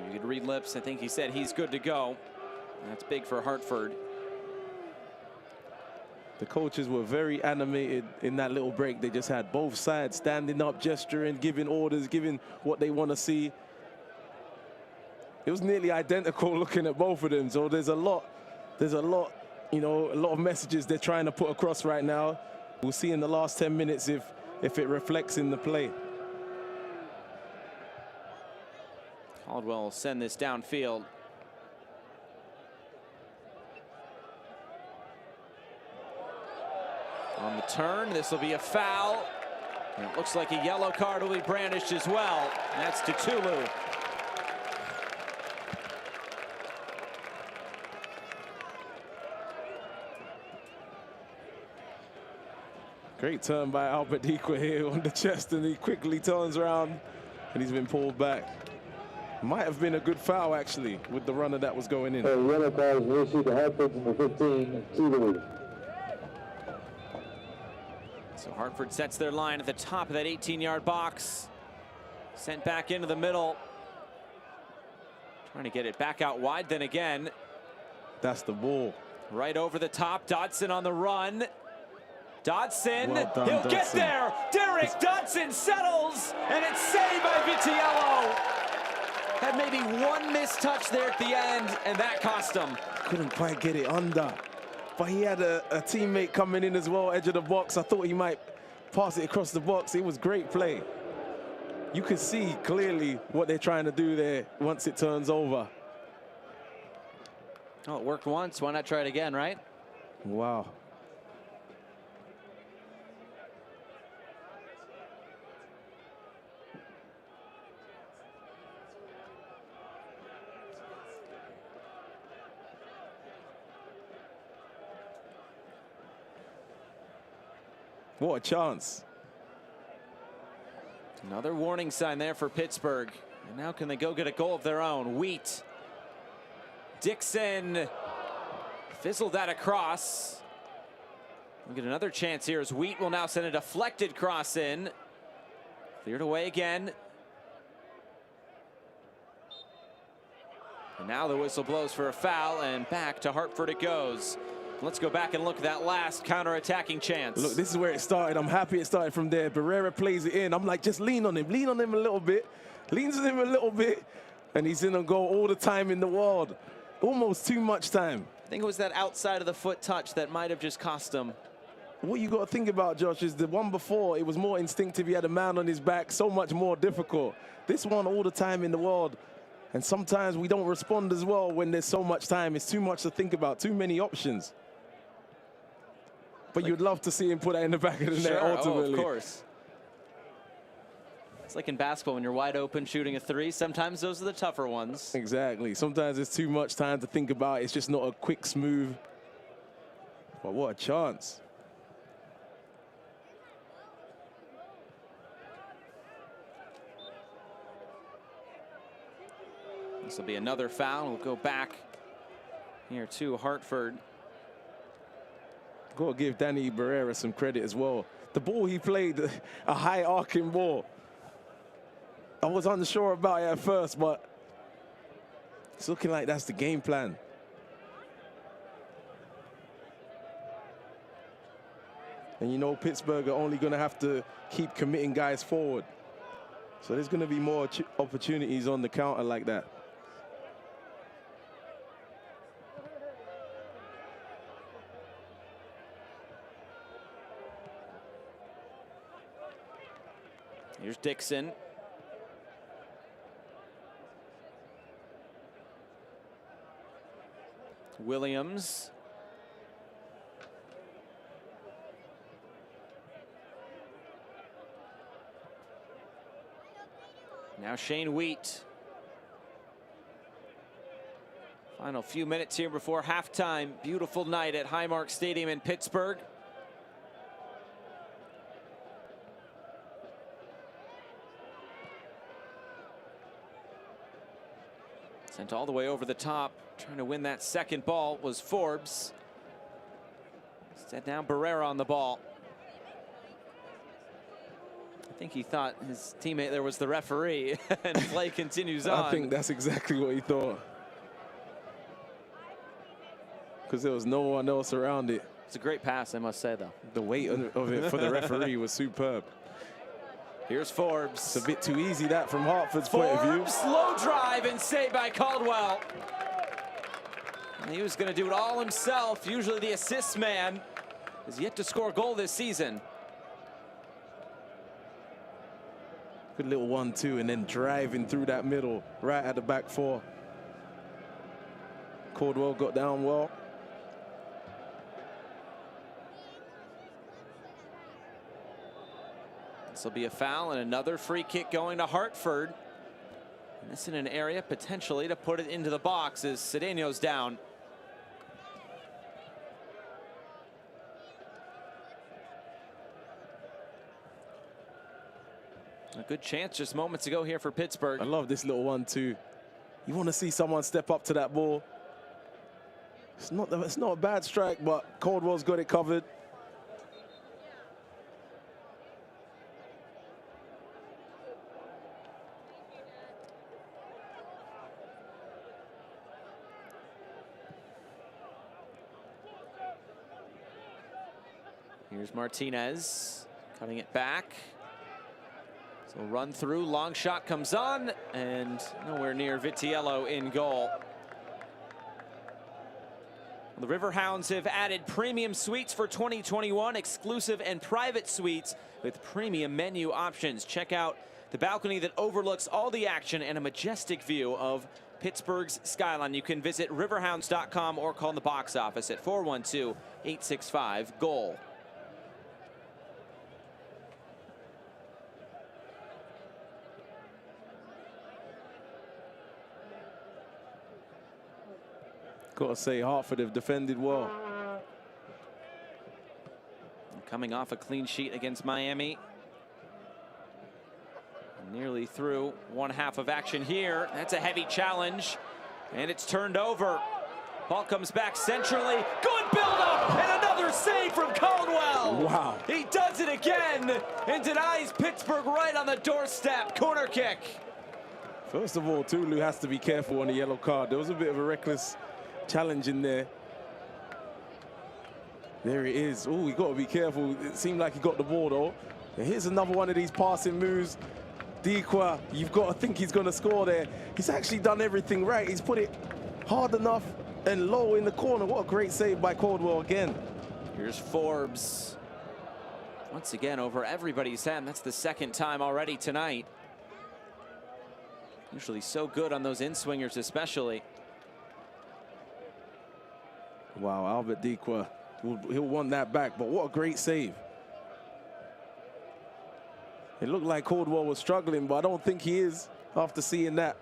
You could read lips. I think he said he's good to go. That's big for Hartford. The coaches were very animated in that little break they just had. Both sides standing up, gesturing, giving orders, giving what they want to see. It was nearly identical looking at both of them. So there's a lot, you know, a lot of messages they're trying to put across right now. We'll see in the last 10 minutes if it reflects in the play. Caldwell will send this downfield. On the turn, this will be a foul. And it looks like a yellow card will be brandished as well. That's to Tulu. Great turn by Albert Dequa here on the chest, and he quickly turns around and he's been pulled back. Might have been a good foul actually with the runner that was going in. Yellow card is issued to Hartford number 15, Tulu. So Hartford sets their line at the top of that 18-yard box. Sent back into the middle. Trying to get it back out wide then again. That's the ball. Right over the top, Dodson on the run. Dodson, Well done, he'll get Dodson. there. Derek Dodson settles, and it's saved by Vitiello. Had maybe one missed touch there at the end, and that cost him. Couldn't quite get it under. But he had a teammate coming in as well, edge of the box. I thought he might pass it across the box. It was great play. You can see clearly what they're trying to do there once it turns over. Oh, it worked once. Why not try it again, right? Wow. What a chance. Another warning sign there for Pittsburgh. And now can they go get a goal of their own? Wheat. Dixon fizzled that across. We'll get another chance here as Wheat will now send a deflected cross in. Cleared away again. And now the whistle blows for a foul, and back to Hartford it goes. Let's go back and look at that last counter-attacking chance. Look, this is where it started. I'm happy it started from there. Barrera plays it in. I'm like, just lean on him a little bit. Leans on him a little bit, and he's in a goal all the time in the world. Almost too much time. I think it was that outside of the foot touch that might have just cost him. What you got to think about, Josh, is the one before, it was more instinctive. He had a man on his back, so much more difficult. This one all the time in the world. And sometimes we don't respond as well when there's so much time. It's too much to think about, too many options. But you'd love to see him put that in the back of the net ultimately. Oh, of course. It's like in basketball when you're wide open shooting a three. Sometimes those are the tougher ones. Exactly. Sometimes it's too much time to think about. It's just not a quick, smooth. But what a chance. This will be another foul. We'll go back here to Hartford. Got to give Danny Barrera some credit as well. The ball he played, a high arcing ball. I was unsure about it at first, but it's looking like that's the game plan. And you know, Pittsburgh are only going to have to keep committing guys forward. So there's going to be more opportunities on the counter like that. Here's Dixon. Williams. Now Shane Wheat. Final few minutes here before halftime. Beautiful night at Highmark Stadium in Pittsburgh. Sent all the way over the top. Trying to win that second ball was Forbes. Instead now Barrera on the ball. I think he thought his teammate there was the referee, and play continues on. I think that's exactly what he thought, because there was no one else around it. It's a great pass, I must say, though. The weight of it for the referee was superb. Here's Forbes. It's a bit too easy, that, from Hartford's point of view. Slow drive and saved by Caldwell. And he was going to do it all himself. Usually the assist man is yet to score a goal this season. Good little 1-2, and then driving through that middle, right at the back four. Caldwell got down well. This will be a foul and another free kick going to Hartford. And this in an area potentially to put it into the box as Cedeno's down. A good chance just moments ago here for Pittsburgh. I love this little 1-2. You want to see someone step up to that ball. It's not a bad strike, but Caldwell's got it covered. Here's Martinez cutting it back. So run through, long shot comes on, and nowhere near Vitiello in goal. The Riverhounds have added premium suites for 2021, exclusive and private suites with premium menu options. Check out the balcony that overlooks all the action and a majestic view of Pittsburgh's skyline. You can visit riverhounds.com or call the box office at 412-865-GOAL. Gotta say, Hartford have defended well. Coming off a clean sheet against Miami. Nearly through one half of action here. That's a heavy challenge, and it's turned over. Ball comes back centrally. Good build-up, and another save from Caldwell. Wow. He does it again and denies Pittsburgh right on the doorstep. Corner kick. First of all, Tulu has to be careful on the yellow card. There was a bit of a reckless challenge in there. There it is. Oh, you got to be careful. It seemed like he got the ball, though. And here's another one of these passing moves. Dikwa, you've got to think he's going to score there. He's actually done everything right. He's put it hard enough and low in the corner. What a great save by Caldwell again. Here's Forbes. Once again, over everybody's head. That's the second time already tonight. Usually so good on those in-swingers especially. Wow, Albert Dikwa, he'll want that back, but what a great save. It looked like Caldwell was struggling, but I don't think he is after seeing that.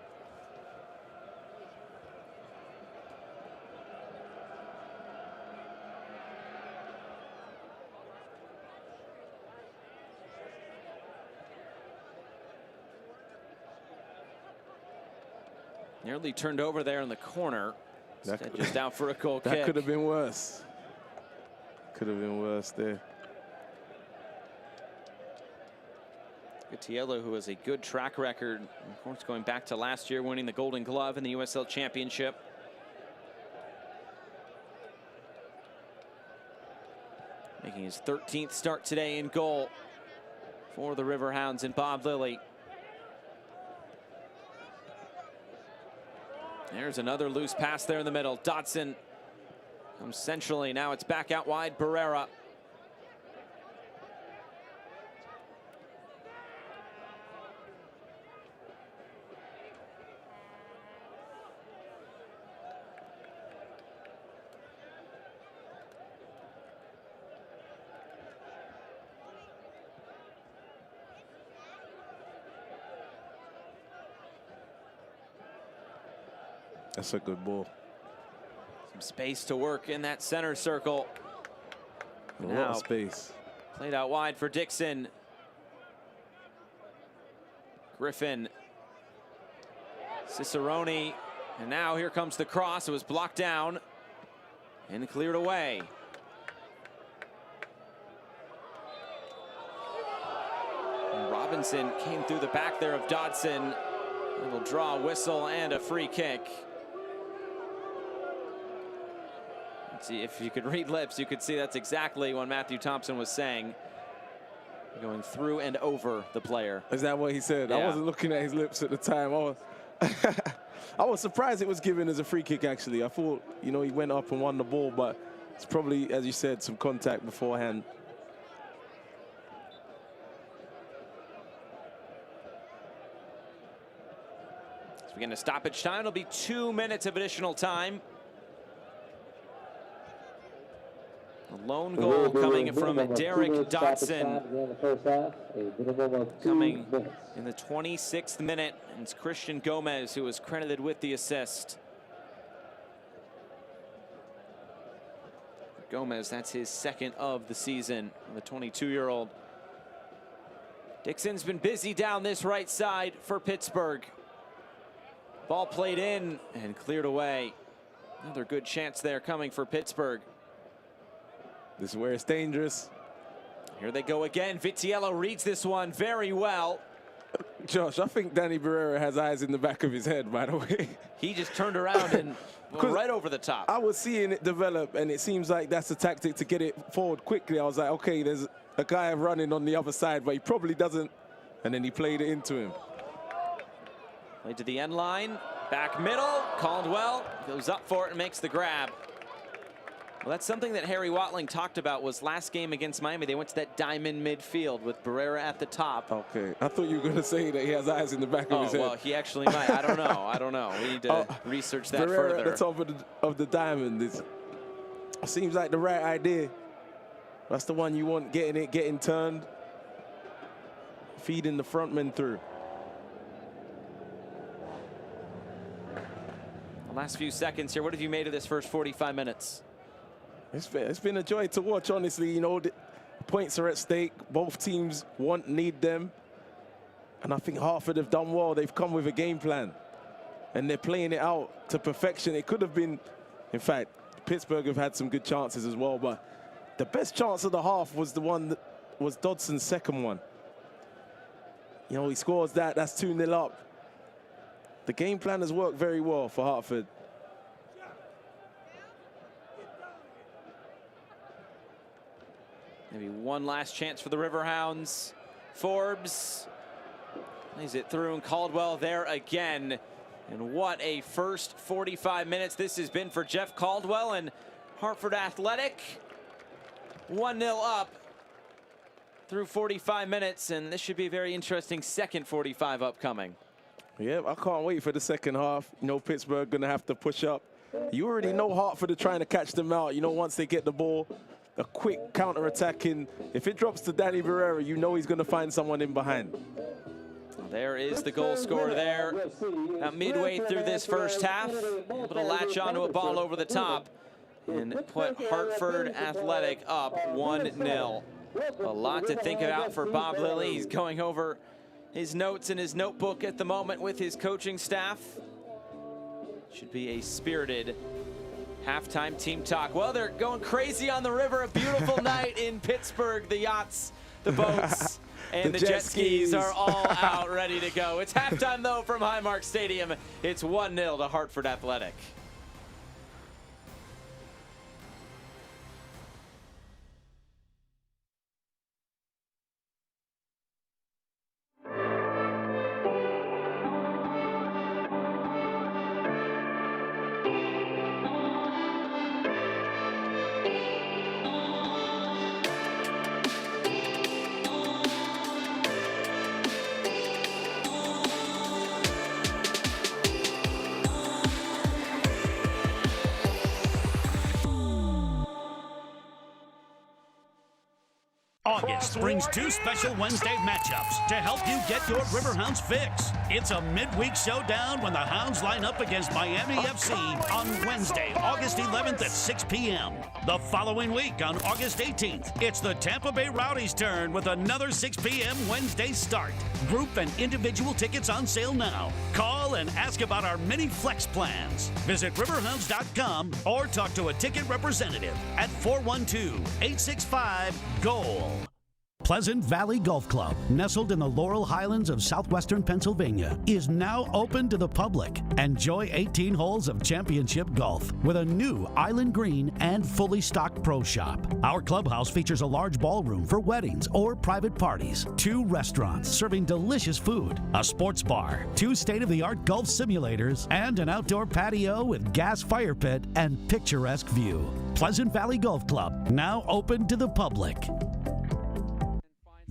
Nearly turned over there in the corner. Just out for a goal kick. That could have been worse. Could have been worse there. Vitiello, who has a good track record, of course, going back to last year, winning the Golden Glove in the USL Championship. Making his 13th start today in goal for the Riverhounds and Bob Lilly. There's another loose pass there in the middle. Dotson comes centrally. Now it's back out wide. Barrera. That's a good ball. Some space to work in that center circle. A lot of space. Played out wide for Dixon. Griffin. Cicerone. And now here comes the cross. It was blocked down and cleared away. And Robinson came through the back there of Dodson. Little draw, whistle, and a free kick. Let's see, if you could read lips, you could see that's exactly what Matthew Thompson was saying. Going through and over the player. Is that what he said? Yeah. I wasn't looking at his lips at the time. I was surprised it was given as a free kick, actually. I thought, you know, he went up and won the ball, but it's probably, as you said, some contact beforehand. As we get into stoppage time, it'll be 2 minutes of additional time. A lone goal coming from Derek Dodson. Coming in the 26th minute, and it's Christian Gomez who was credited with the assist. Gomez, that's his second of the season, the 22-year-old. Dixon's been busy down this right side for Pittsburgh. Ball played in and cleared away. Another good chance there coming for Pittsburgh. This is where it's dangerous. Here they go again. Vitiello reads this one very well. Josh, I think Danny Barrera has eyes in the back of his head, by the way. He just turned around and went right over the top. I was seeing it develop, and it seems like that's a tactic to get it forward quickly. I was like, okay, there's a guy running on the other side, but he probably doesn't. And then he played it into him. Played to the end line. Back middle. Caldwell goes up for it and makes the grab. Well, that's something that Harry Watling talked about was last game against Miami. They went to that diamond midfield with Barrera at the top. Okay. I thought you were going to say that he has eyes in the back of his head. Oh, well, he actually might. I don't know. I don't know. We need to research that Barrera further. at the top of the diamond. It seems like the right idea. That's the one you want, getting turned. Feeding the front men through. The last few seconds here. What have you made of this first 45 minutes? It's been a joy to watch, honestly. You know, the points are at stake. Both teams need them. And I think Hartford have done well. They've come with a game plan. And they're playing it out to perfection. It could have been, in fact, Pittsburgh have had some good chances as well. But the best chance of the half was the one that was Dodson's second one. You know, he scores that. That's 2-0 up. The game plan has worked very well for Hartford. Maybe one last chance for the Riverhounds. Forbes plays it through, and Caldwell there again. And what a first 45 minutes this has been for Jeff Caldwell and Hartford Athletic. 1-0 up through 45 minutes, and this should be a very interesting second 45 upcoming. Yeah, I can't wait for the second half. You know, Pittsburgh going to have to push up. You already know Hartford are trying to catch them out. You know, once they get the ball, a quick counter-attacking. If it drops to Danny Barrera, you know he's going to find someone in behind. There is the goal scorer there. Now midway through this first half, able to latch onto a ball over the top and put Hartford Athletic up 1-0. A lot to think about for Bob Lilly. He's going over his notes in his notebook at the moment with his coaching staff. Should be a spirited halftime team talk. Well, they're going crazy on the river. A beautiful night in Pittsburgh. The yachts, the boats, and the jet skis are all out ready to go. It's halftime, though, from Highmark Stadium. It's 1-0 to Hartford Athletic. August brings two special Wednesday matchups to help you get your Riverhounds fix. It's a midweek showdown when the Hounds line up against Miami FC on Wednesday, August 11th at 6 p.m. The following week on August 18th, it's the Tampa Bay Rowdies' turn with another 6 p.m. Wednesday start. Group and individual tickets on sale now. Call and ask about our mini flex plans. Visit riverhounds.com or talk to a ticket representative at 412-865-GOAL. Pleasant Valley Golf Club, nestled in the Laurel Highlands of southwestern Pennsylvania, is now open to the public. Enjoy 18 holes of championship golf with a new island green and fully stocked pro shop. Our clubhouse features a large ballroom for weddings or private parties, 2 restaurants serving delicious food, a sports bar, 2 state-of-the-art golf simulators, and an outdoor patio with gas fire pit and picturesque view. Pleasant Valley Golf Club, now open to the public.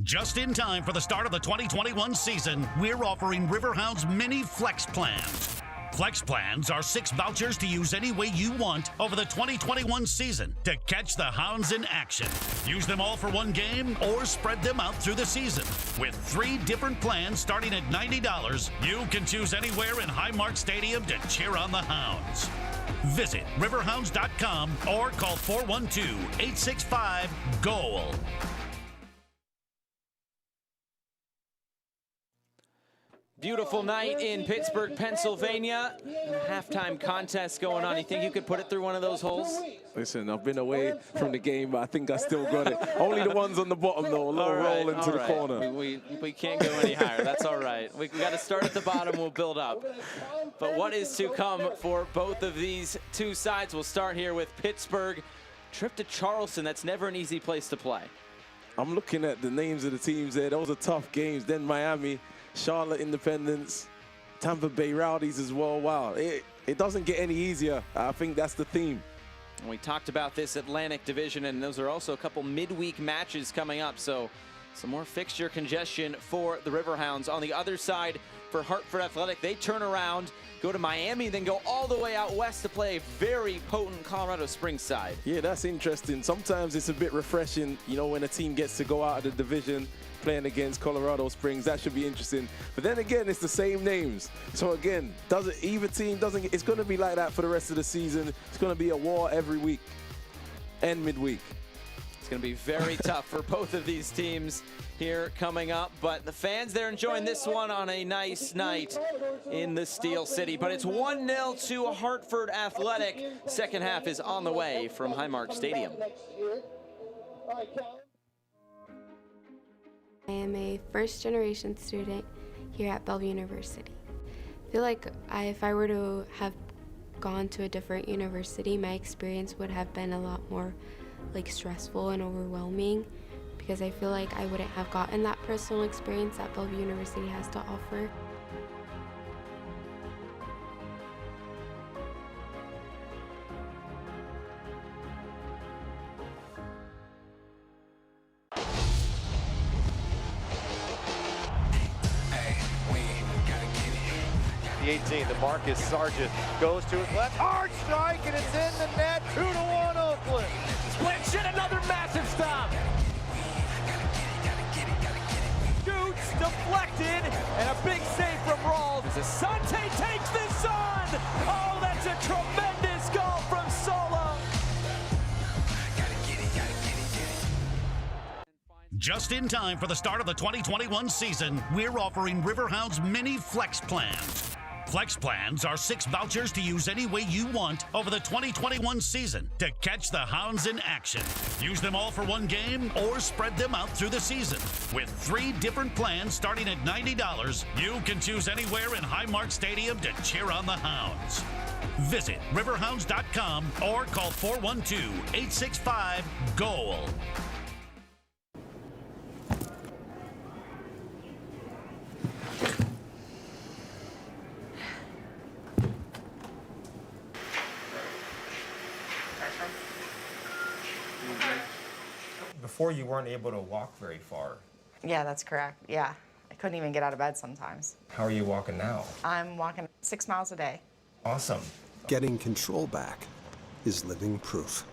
Just in time for the start of the 2021 season, we're offering Riverhounds mini flex plans. Flex plans are 6 vouchers to use any way you want over the 2021 season to catch the Hounds in action. Use them all for one game or spread them out through the season. With 3 different plans starting at $90, you can choose anywhere in Highmark Stadium to cheer on the Hounds. Visit riverhounds.com or call 412-865-GOAL. Beautiful night in Pittsburgh, Pennsylvania. Halftime contest going on. You think you could put it through one of those holes? Listen, I've been away from the game, but I think I still got it. Only the ones on the bottom, though. A little roll into the corner. We can't go any higher. That's all right. We got to start at the bottom. We'll build up. But what is to come for both of these two sides? We'll start here with Pittsburgh. Trip to Charleston. That's never an easy place to play. I'm looking at the names of the teams there. Those are tough games. Then Miami, Charlotte Independence, Tampa Bay Rowdies as well. Wow, it doesn't get any easier. I think that's the theme. And we talked about this Atlantic Division, and those are also a couple midweek matches coming up. So some more fixture congestion for the Riverhounds. On the other side, for Hartford Athletic, they turn around, go to Miami, then go all the way out west to play a very potent Colorado Springs side. Yeah, that's interesting. Sometimes it's a bit refreshing, you know, when a team gets to go out of the division playing against Colorado Springs. That should be interesting. But then again, it's the same names. So again, either team doesn't it's going to be like that for the rest of the season. It's going to be a war every week and midweek. It's going to be very tough for both of these teams here coming up. But the fans, they're enjoying this one on a nice night in the Steel City. But it's 1-0 to Hartford Athletic. Second half is on the way from Highmark Stadium. I am a first-generation student here at Bellevue University. I feel like if I were to have gone to a different university, my experience would have been a lot more stressful and overwhelming, because I feel like I wouldn't have gotten that personal experience that Bellevue University has to offer. The 18, the Marcus Sargent goes to his left, hard strike, and it's in the net, 2-1 Oakland. Split, another massive stop. Shoots, deflected, and a big save from Rawls. Asante takes this on. Oh, that's a tremendous goal from Solo. Just in time for the start of the 2021 season, we're offering Riverhounds mini flex plans. Flex plans are 6 vouchers to use any way you want over the 2021 season to catch the Hounds in action. Use them all for one game or spread them out through the season. With 3 different plans starting at $90, you can choose anywhere in Highmark Stadium to cheer on the Hounds. Visit riverhounds.com or call 412-865-GOAL. Before, you weren't able to walk very far. Yeah, that's correct. Yeah, I couldn't even get out of bed sometimes. How are you walking now? I'm walking 6 miles a day. Awesome. Getting control back is living proof.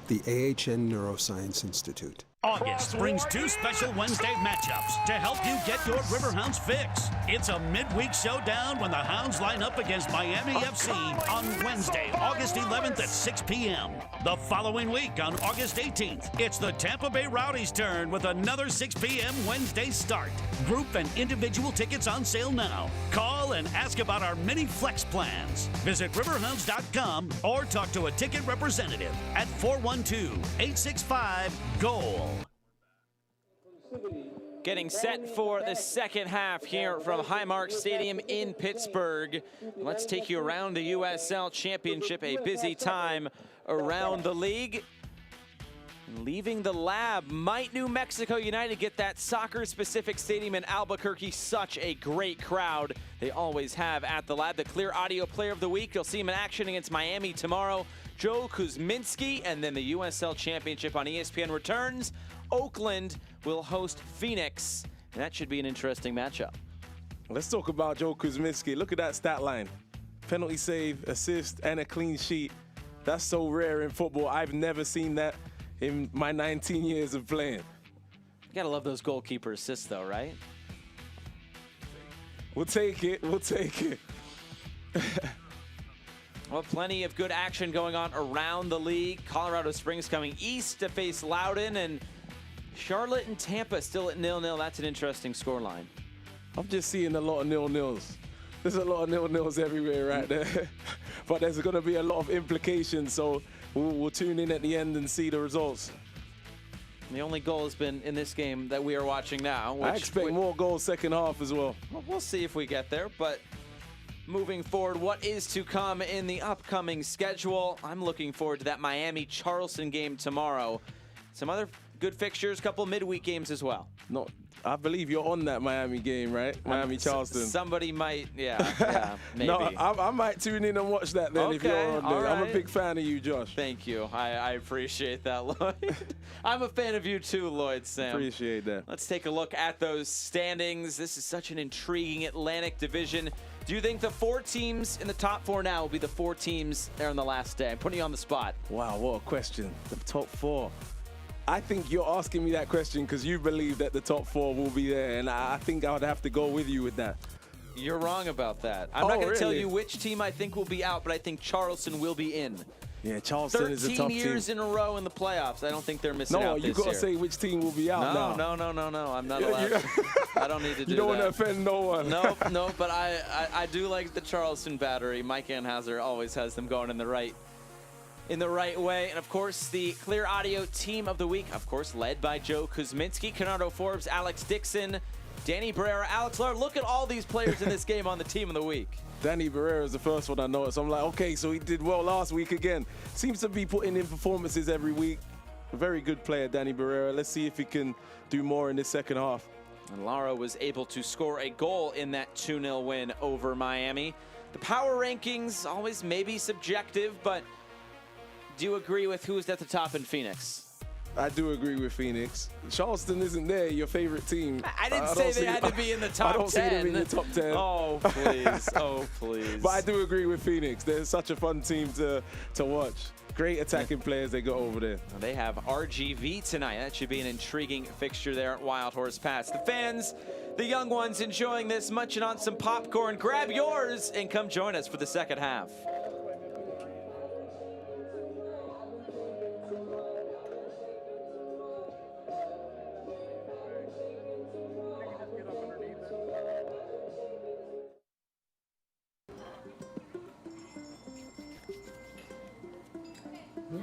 The AHN Neuroscience Institute. August brings 2 special Wednesday matchups to help you get your Riverhounds fix. It's a midweek showdown when the Hounds line up against Miami FC on Wednesday, August 11th at 6 p.m. The following week on August 18th, it's the Tampa Bay Rowdies' turn with another 6 p.m. Wednesday start. Group and individual tickets on sale now. Call and ask about our mini flex plans. Visit riverhounds.com or talk to a ticket representative at 412-865-GOAL. Getting set for the second half here from Highmark Stadium in Pittsburgh. Let's take you around the USL Championship, a busy time around the league. Leaving the lab, might New Mexico United get that soccer-specific stadium in Albuquerque? Such a great crowd they always have at the lab. The Clear Audio Player of the Week, you'll see him in action against Miami tomorrow. Joe Kuzminski, and then the USL Championship on ESPN returns. Oakland will host Phoenix, and that should be an interesting matchup. Let's talk about Joe Kuzminski. Look at that stat line. Penalty save, assist, and a clean sheet. That's so rare in football. I've never seen that in my 19 years of playing. You gotta love those goalkeeper assists though, right? We'll take it, we'll take it. Well, plenty of good action going on around the league. Colorado Springs coming east to face Loudoun, and Charlotte and Tampa still at 0-0. That's an interesting scoreline. I'm just seeing a lot of 0-0s. There's a lot of 0-0s everywhere right there. But there's going to be a lot of implications, so we'll tune in at the end and see the results. The only goal has been in this game that we are watching now. I expect more goals second half as well. We'll see if we get there, but moving forward, what is to come in the upcoming schedule? I'm looking forward to that Miami-Charleston game tomorrow. Some other good fixtures, couple midweek games as well. No, I believe you're on that Miami game, right? Miami-Charleston. Somebody might, yeah, maybe. No, I might tune in and watch that then if you're on there. Right. I'm a big fan of you, Josh. Thank you. I appreciate that, Lloyd. I'm a fan of you too, Lloyd Sam. Appreciate that. Let's take a look at those standings. This is such an intriguing Atlantic division. Do you think the 4 teams in the top 4 now will be the 4 teams there on the last day? I'm putting you on the spot. Wow, what a question. The top 4. I think you're asking me that question because you believe that the top 4 will be there, and I think I would have to go with you with that. You're wrong about that. I'm not going to tell you which team I think will be out, but I think Charleston will be in. Yeah, Charleston is a tough team. 13 years in a row in the playoffs. I don't think they're missing out this year. No, you got to say which team will be out now. No. I'm not allowed. I don't need to do that. You don't want to offend no one. No, but I do like the Charleston battery. Mike Anhauser always has them going in the right way. And, of course, the Clear Audio Team of the Week, of course, led by Joe Kuzminski, Canardo Forbes, Alex Dixon, Danny Barrera, Alex Lard. Look at all these players in this game on the Team of the Week. Danny Barrera is the first one I noticed. I'm like, okay, so he did well last week again. Seems to be putting in performances every week. A very good player, Danny Barrera. Let's see if he can do more in the second half. And Lara was able to score a goal in that 2-0 win over Miami. The power rankings, always maybe subjective, but do you agree with who's at the top in Phoenix? I do agree with Phoenix. Charleston isn't there, your favorite team. I didn't say they had to be in the top 10. I don't see them in the top 10. Oh, please. Oh, please. But I do agree with Phoenix. They're such a fun team to watch. Great attacking players they got over there. They have RGV tonight. That should be an intriguing fixture there at Wild Horse Pass. The fans, the young ones enjoying this, munching on some popcorn. Grab yours and come join us for the second half.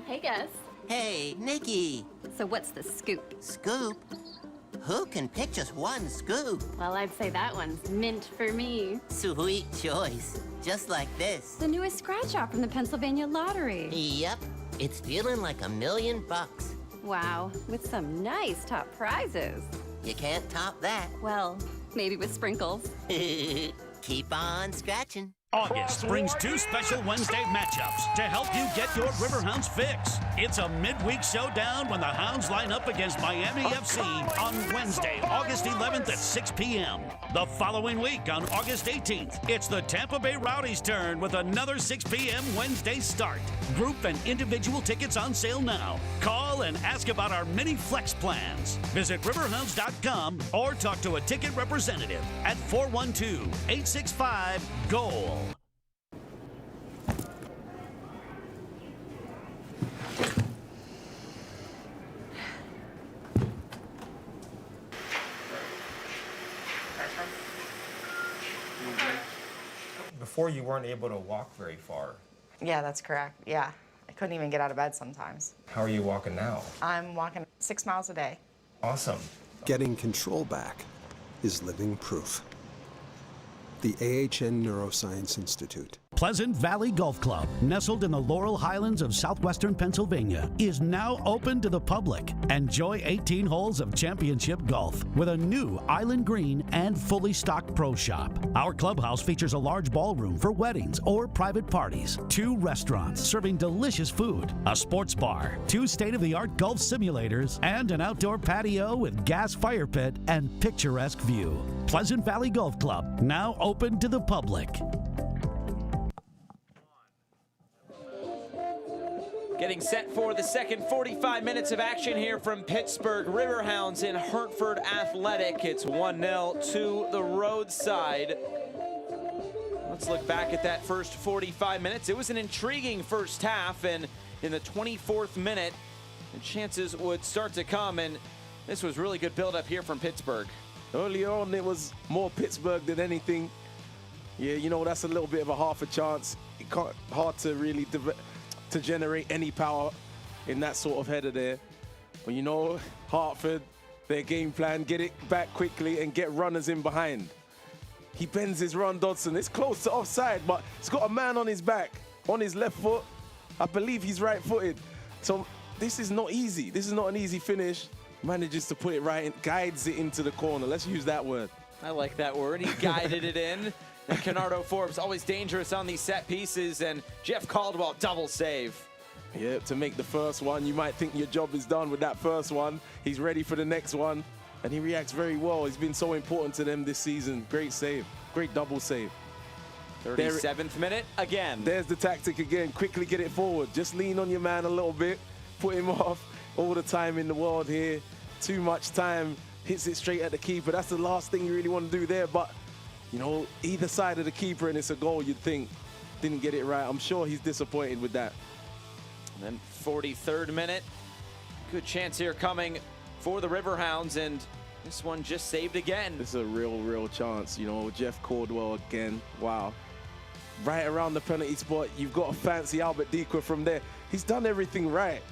Hey, Gus. Hey, Nikki. So what's the scoop? Scoop? Who can pick just one scoop? Well, I'd say that one's mint for me. Sweet choice. Just like this. The newest scratch-off from the Pennsylvania Lottery. Yep. It's feeling like $1 million. Wow, with some nice top prizes. You can't top that. Well, maybe with sprinkles. Keep on scratching. August brings 2 special Wednesday matchups to help you get your Riverhounds fix. It's a midweek showdown when the Hounds line up against Miami FC on Wednesday, August 11th at 6 p.m. The following week on August 18th, it's the Tampa Bay Rowdies' turn with another 6 p.m. Wednesday start. Group and individual tickets on sale now. Call call and ask about our mini flex plans. Visit riverhounds.com or talk to a ticket representative at 412-865-GOAL. Before you weren't able to walk very far. Yeah, that's correct. Yeah. I couldn't even get out of bed sometimes. How are you walking now? I'm walking 6 miles a day. Awesome. Getting control back is living proof. The AHN Neuroscience Institute. Pleasant Valley Golf Club, nestled in the Laurel Highlands of southwestern Pennsylvania, is now open to the public. Enjoy 18 holes of championship golf with a new island green and fully stocked pro shop. Our clubhouse features a large ballroom for weddings or private parties, 2 restaurants serving delicious food, a sports bar, 2 state-of-the-art golf simulators, and an outdoor patio with gas fire pit and picturesque view. Pleasant Valley Golf Club, now open to the public. Getting set for the second 45 minutes of action here from Pittsburgh Riverhounds in Hartford Athletic. It's 1-0 to the roadside. Let's look back at that first 45 minutes. It was an intriguing first half, and in the 24th minute, the chances would start to come, and this was really good build-up here from Pittsburgh. Early on, it was more Pittsburgh than anything. Yeah, you know, that's a little bit of a half a chance. Hard to really to generate any power in that sort of header there. But you know, Hartford, their game plan, get it back quickly and get runners in behind. He bends his run, Dodson. It's close to offside, but he's got a man on his back, on his left foot. I believe he's right-footed. So this is not easy. This is not an easy finish. Manages to put it right in, guides it into the corner. Let's use that word. I like that word. He guided it in. And Kennardo Forbes, always dangerous on these set pieces, and Jeff Caldwell, double save. Yeah, to make the first one. You might think your job is done with that first one. He's ready for the next one, and he reacts very well. He's been so important to them this season. Great save. Great double save. 37th minute, again. There's the tactic again. Quickly get it forward. Just lean on your man a little bit. Put him off. All the time in the world here. Too much time. Hits it straight at the keeper. That's the last thing you really want to do there, but you know, either side of the keeper and it's a goal, you'd think. Didn't get it right. I'm sure he's disappointed with that. And then 43rd minute. Good chance here coming for the Riverhounds, and this one just saved again. This is a real chance. You know, Jeff Caldwell again. Wow. Right around the penalty spot. You've got a fancy Albert Dequa from there. He's done everything right.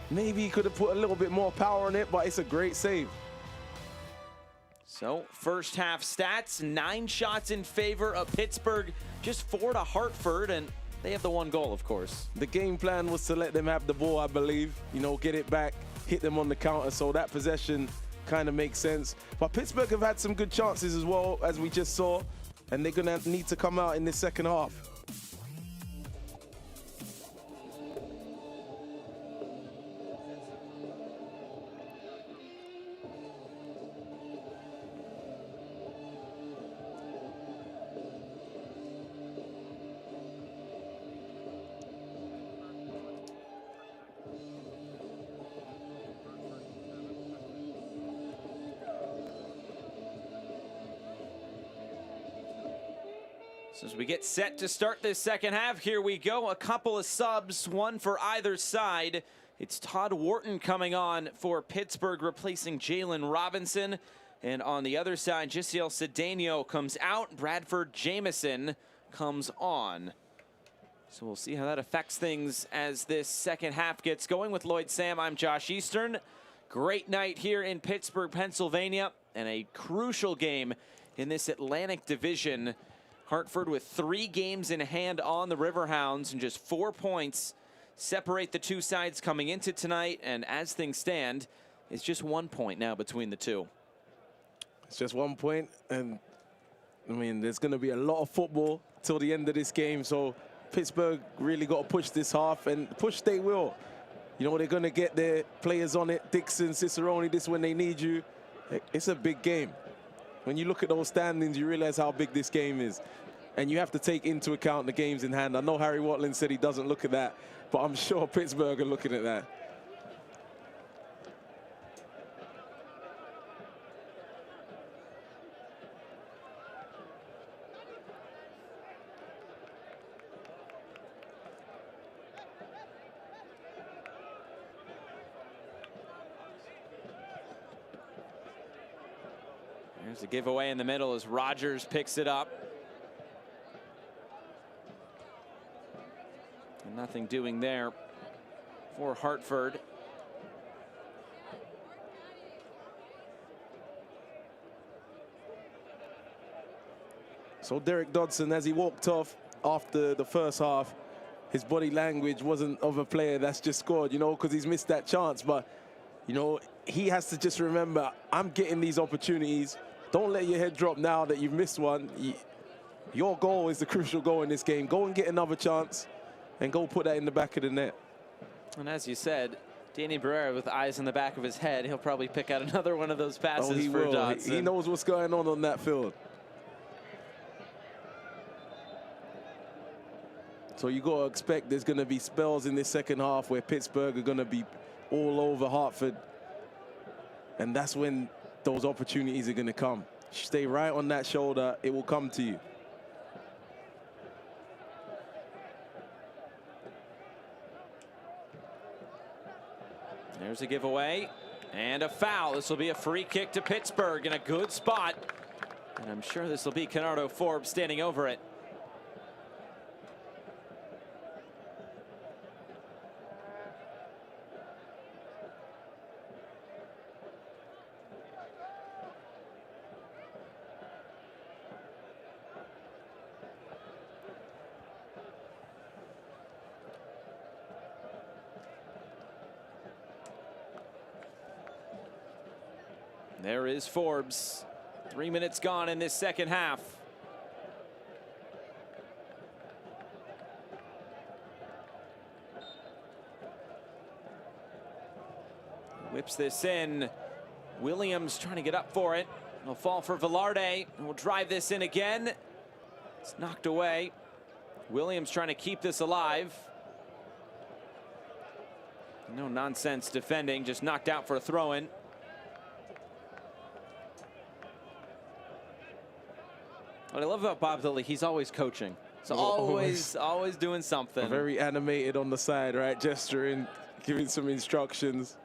Maybe he could have put a little bit more power on it, but it's a great save. So, first half stats, 9 shots in favor of Pittsburgh, just 4 to Hartford, and they have the 1 goal, of course. The game plan was to let them have the ball, I believe. You know, get it back, hit them on the counter, so that possession kind of makes sense. But Pittsburgh have had some good chances as well, as we just saw, and they're going to need to come out in the second half. So as we get set to start this second half, here we go. A couple of subs, one for either side. It's Todd Wharton coming on for Pittsburgh, replacing Jalen Robinson. And on the other side, Jisiel Cedeno comes out. Bradford Jamison comes on. So we'll see how that affects things as this second half gets going. With Lloyd Sam, I'm Josh Eastern. Great night here in Pittsburgh, Pennsylvania, and a crucial game in this Atlantic Division. Hartford with 3 games in hand on the Riverhounds, and just 4 points separate the two sides coming into tonight. And as things stand, it's just 1 point now between the two. It's just 1 point, and I mean, there's going to be a lot of football till the end of this game, so Pittsburgh really got to push this half, and push they will. You know, they're going to get their players on it. Dixon, Cicerone, this when they need you. It's a big game. When you look at those standings, you realize how big this game is. And you have to take into account the games in hand. I know Harry Watland said he doesn't look at that, but I'm sure Pittsburgh are looking at that. There's a giveaway in the middle as Rogers picks it up. And nothing doing there for Hartford. So Derek Dodson, as he walked off after the first half, his body language wasn't of a player that's just scored, you know, because he's missed that chance. But, you know, he has to just remember, I'm getting these opportunities. Don't let your head drop now that you've missed one. Your goal is the crucial goal in this game. Go and get another chance and go put that in the back of the net. And as you said, Danny Barrera with eyes in the back of his head, he'll probably pick out another one of those passes for Dodson. He knows what's going on that field. So you got to expect there's going to be spells in this second half where Pittsburgh are going to be all over Hartford. And that's when those opportunities are going to come. Stay right on that shoulder. It will come to you. There's a giveaway and a foul. This will be a free kick to Pittsburgh in a good spot. And I'm sure this will be Kenardo Forbes standing over it. There is Forbes. 3 minutes gone in this second half. Whips this in. Williams trying to get up for it. It'll fall for Velarde. And we'll drive this in again. It's knocked away. Williams trying to keep this alive. No nonsense defending, just knocked out for a throw-in. What I love about Bob Lilly, he's always coaching. So always doing something. Very animated on the side, right? Gesturing, giving some instructions.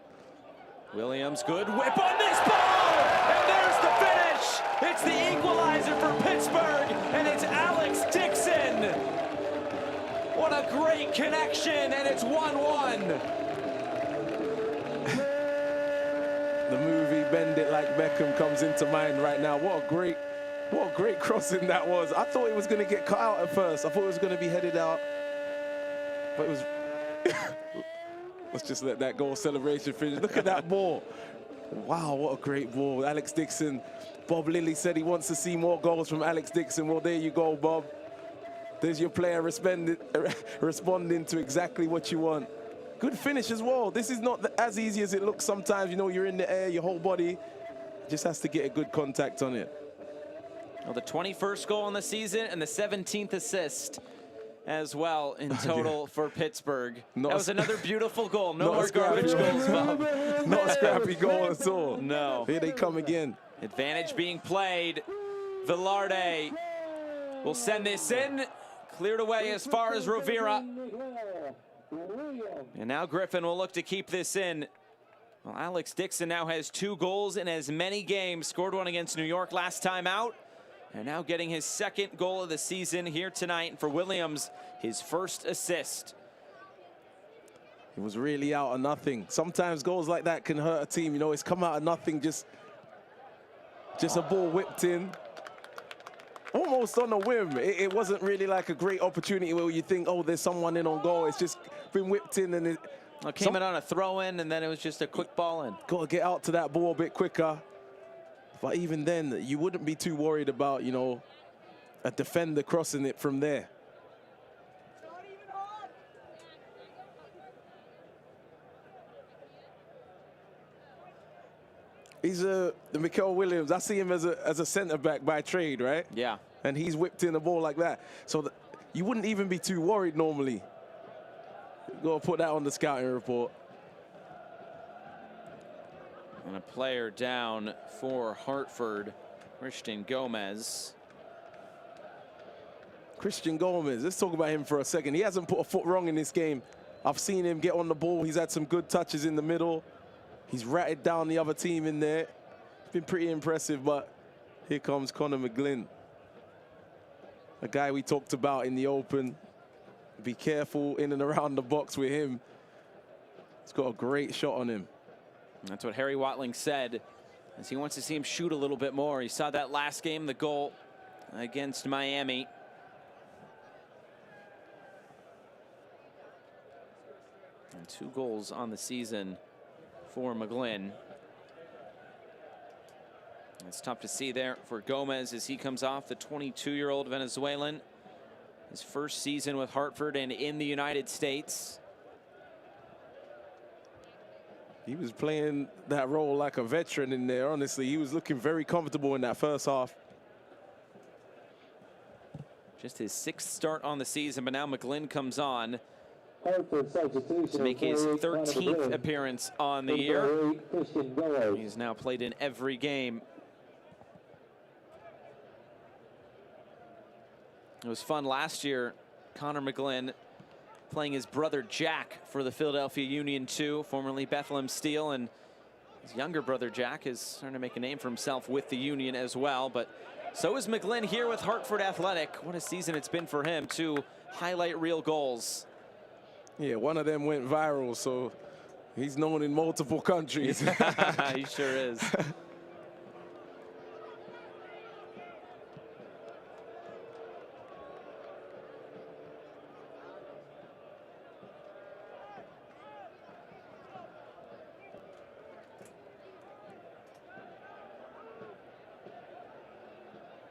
Williams, good whip on this ball! And there's the finish! It's the equalizer for Pittsburgh, and it's Alex Dixon! What a great connection, and it's 1-1. The movie Bend It Like Beckham comes into mind right now. What a great crossing that was. I thought it was going to get cut out at first. I thought it was going to be headed out. But it was... Let's just let that goal celebration finish. Look at that ball. Wow, what a great ball. Alex Dixon. Bob Lilly said he wants to see more goals from Alex Dixon. Well, there you go, Bob. There's your player responding to exactly what you want. Good finish as well. This is not as easy as it looks sometimes. You know, you're in the air, your whole body just has to get a good contact on it. Well, the 21st goal in the season and the 17th assist as well in total for Pittsburgh. That was another beautiful goal. No more garbage goals, Bob. Not a scrappy goal at all. No. Here they come again. Advantage being played. Velarde will send this in. Cleared away as far as Rovira. And now Griffin will look to keep this in. Well, Alex Dixon now has 2 goals in as many games. Scored one against New York last time out. And now getting his 2nd goal of the season here tonight. For Williams, his 1st assist. He was really out of nothing. Sometimes goals like that can hurt a team. You know, it's come out of nothing, just a ball whipped in. Almost on a whim. It wasn't really like a great opportunity where you think, oh, there's someone in on goal. It's just been whipped in, and it came in on a throw-in, and then it was just a quick ball in. Got to get out to that ball a bit quicker. But even then, you wouldn't be too worried about, you know, a defender crossing it from there. He's the Mikel Williams. I see him as a centre-back by trade, right? Yeah. And he's whipped in a ball like that. So you wouldn't even be too worried normally. Go put that on the scouting report. And a player down for Hartford, Christian Gomez. Christian Gomez, let's talk about him for a second. He hasn't put a foot wrong in this game. I've seen him get on the ball. He's had some good touches in the middle. He's ratted down the other team in there. It's been pretty impressive, but Here comes Connor McGlynn, a guy we talked about in the open. Be careful in and around the box with him. He's got a great shot on him. That's what Harry Watling said, as he wants to see him shoot a little bit more. He saw that last game, the goal against Miami. And 2 goals on the season for McGlynn. It's tough to see there for Gomez as he comes off, the 22-year-old Venezuelan. His first season with Hartford and in the United States. He was playing that role like a veteran in there, honestly. He was looking very comfortable in that first half. Just his 6th start on the season, but now McGlynn comes on to make his 13th appearance on the year. He's now played in every game. It was fun last year, Connor McGlynn playing his brother Jack for the Philadelphia Union 2, formerly Bethlehem Steel, and his younger brother Jack is starting to make a name for himself with the Union as well. But so is McGlynn here with Hartford Athletic. What a season it's been for him. 2 highlight reel goals. Yeah, one of them went viral, so he's known in multiple countries. He sure is.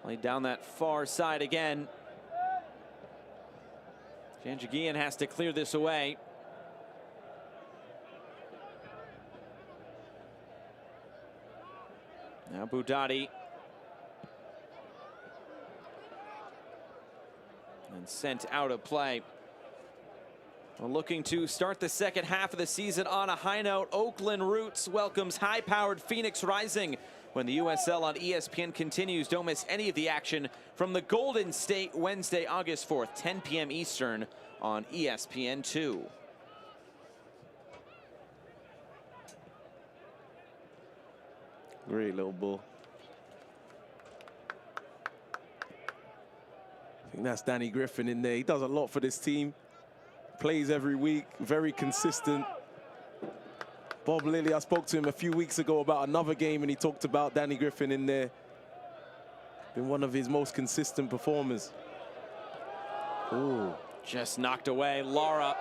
Played down that far side again. Janjagian has to clear this away. Now Budati. And sent out of play. Well, looking to start the second half of the season on a high note, Oakland Roots welcomes high-powered Phoenix Rising. When the USL on ESPN continues, don't miss any of the action from the Golden State Wednesday, August 4th, 10 p.m. Eastern on ESPN2. Great little ball. I think that's Danny Griffin in there. He does a lot for this team. Plays every week, very consistent. Bob Lilly, I spoke to him a few weeks ago about another game, and he talked about Danny Griffin in there. Been one of his most consistent performers. Ooh. Just knocked away. Lara.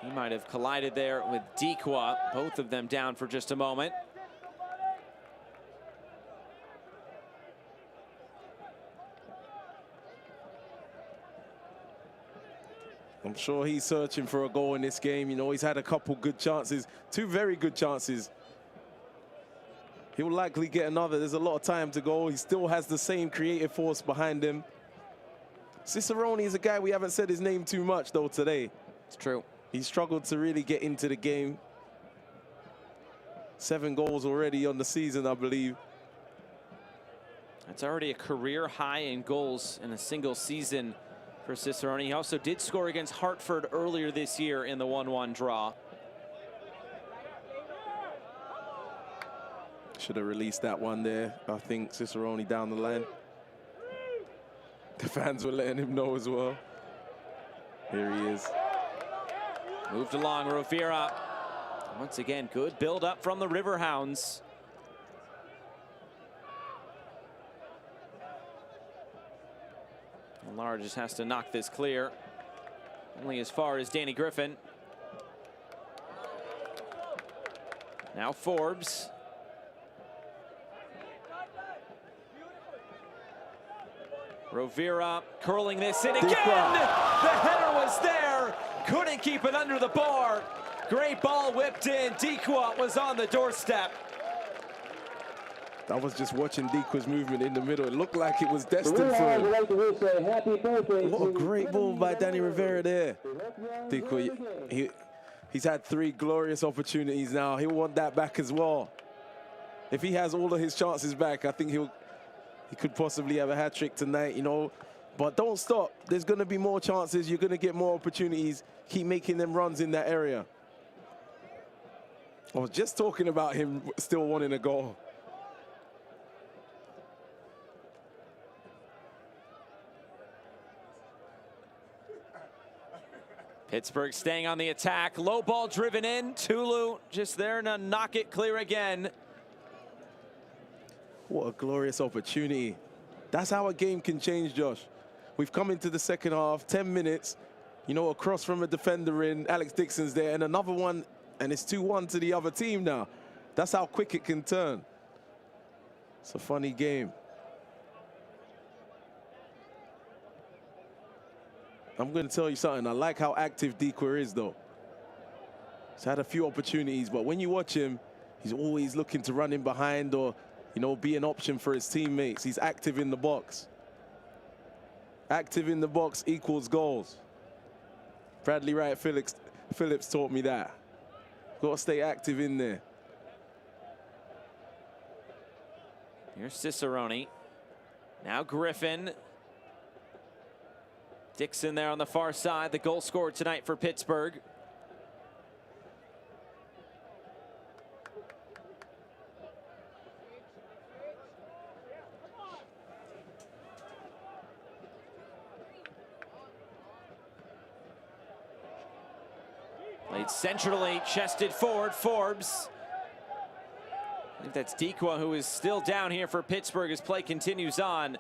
He might have collided there with Dikwa. Both of them down for just a moment. I'm sure he's searching for a goal in this game. You know, he's had a couple good chances, 2 very good chances. He'll likely get another. There's a lot of time to go. He still has the same creative force behind him. Cicerone is a guy we haven't said his name too much, though, today. It's true. He struggled to really get into the game. 7 goals already on the season, I believe. That's already a career high in goals in a single season for Cicerone. He also did score against Hartford earlier this year in the 1-1 draw. Should have released that one there. I think Cicerone down the line. The fans were letting him know as well. Here he is. Moved along, Rovira. Once again, good build up from the Riverhounds. Lara just has to knock this clear. Only as far as Danny Griffin. Now Forbes. Rovira curling this in again. The header was there. Couldn't keep it under the bar. Great ball whipped in. Dikwa was on the doorstep. I was just watching Dikwa's movement in the middle. It looked like it was destined for him. What a great ball by Danny Rivera there. Dikwa, he's had 3 glorious opportunities now. He'll want that back as well. If he has all of his chances back, I think he could possibly have a hat-trick tonight, you know. But don't stop. There's going to be more chances. You're going to get more opportunities. Keep making them runs in that area. I was just talking about him still wanting a goal. Pittsburgh staying on the attack. Low ball driven in. Tulu just there to knock it clear again. What a glorious opportunity. That's how a game can change, Josh. We've come into the second half, 10 minutes, you know, across from a defender in, Alex Dixon's there, and another one, and it's 2-1 to the other team now. That's how quick it can turn. It's a funny game. I'm going to tell you something. I like how active Dikwa is, though. He's had a few opportunities, but when you watch him, he's always looking to run in behind or, you know, be an option for his teammates. He's active in the box. Active in the box equals goals. Bradley Wright Phillips taught me that. Got to stay active in there. Here's Cicerone. Now Griffin. Dixon there on the far side, the goal scored tonight for Pittsburgh. Played centrally, chested forward, Forbes. I think that's Dikwa who is still down here for Pittsburgh as play continues on.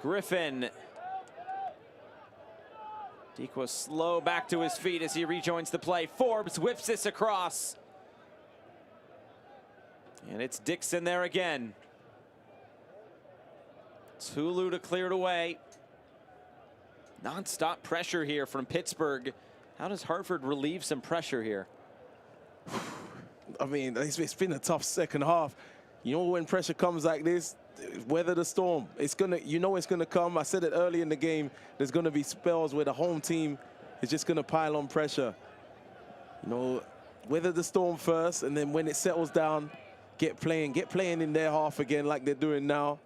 Griffin. Dikwa slow back to his feet as he rejoins the play. Forbes whips this across. And it's Dixon there again. Tulu to clear it away. Non-stop pressure here from Pittsburgh. How does Hartford relieve some pressure here? I mean, it's been a tough second half. You know, when pressure comes like this, weather the storm. It's gonna, you know, it's gonna come. I said it early in the game. There's gonna be spells where the home team is just gonna pile on pressure. You know, weather the storm first, and then when it settles down, get playing in their half again like they're doing now.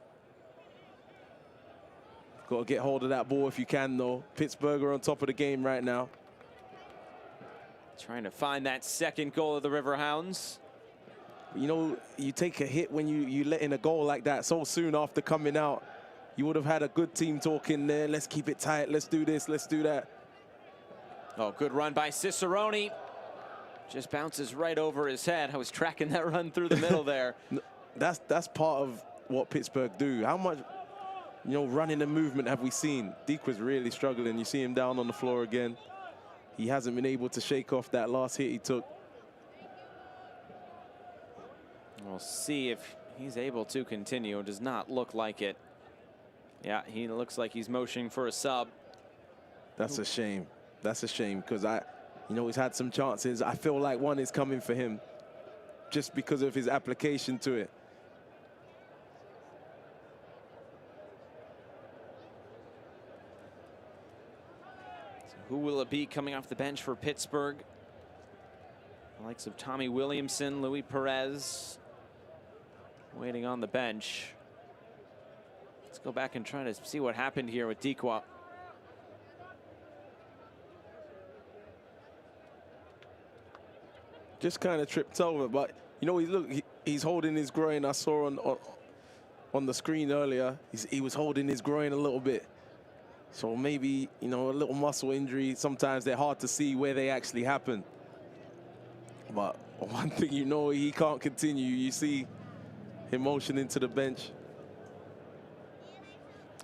Got to get hold of that ball if you can, though. Pittsburgh are on top of the game right now. Trying to find that second goal of the Riverhounds. You know, you take a hit when you let in a goal like that so soon after coming out. You would have had a good team talk in there. Let's keep it tight. Let's do this. Let's do that. Oh, good run by Cicerone. Just bounces right over his head. I was tracking that run through the middle there. That's part of what Pittsburgh do. How much, you know, running and movement have we seen? Dikwa's really struggling. You see him down on the floor again. He hasn't been able to shake off that last hit he took. We'll see if he's able to continue. It does not look like it. Yeah, he looks like he's motioning for a sub. That's a shame. That's a shame because you know, he's had some chances. I feel like one is coming for him just because of his application to it. So who will it be coming off the bench for Pittsburgh? The likes of Tommy Williamson, Louis Perez waiting on the bench. Let's go back and try to see what happened here with Dikwa. Just kind of tripped over, but you know, he's holding his groin. I saw on the screen earlier, he was holding his groin a little bit. So maybe, you know, a little muscle injury. Sometimes they're hard to see where they actually happen. But one thing you know, he can't continue. You see him motioning to the bench.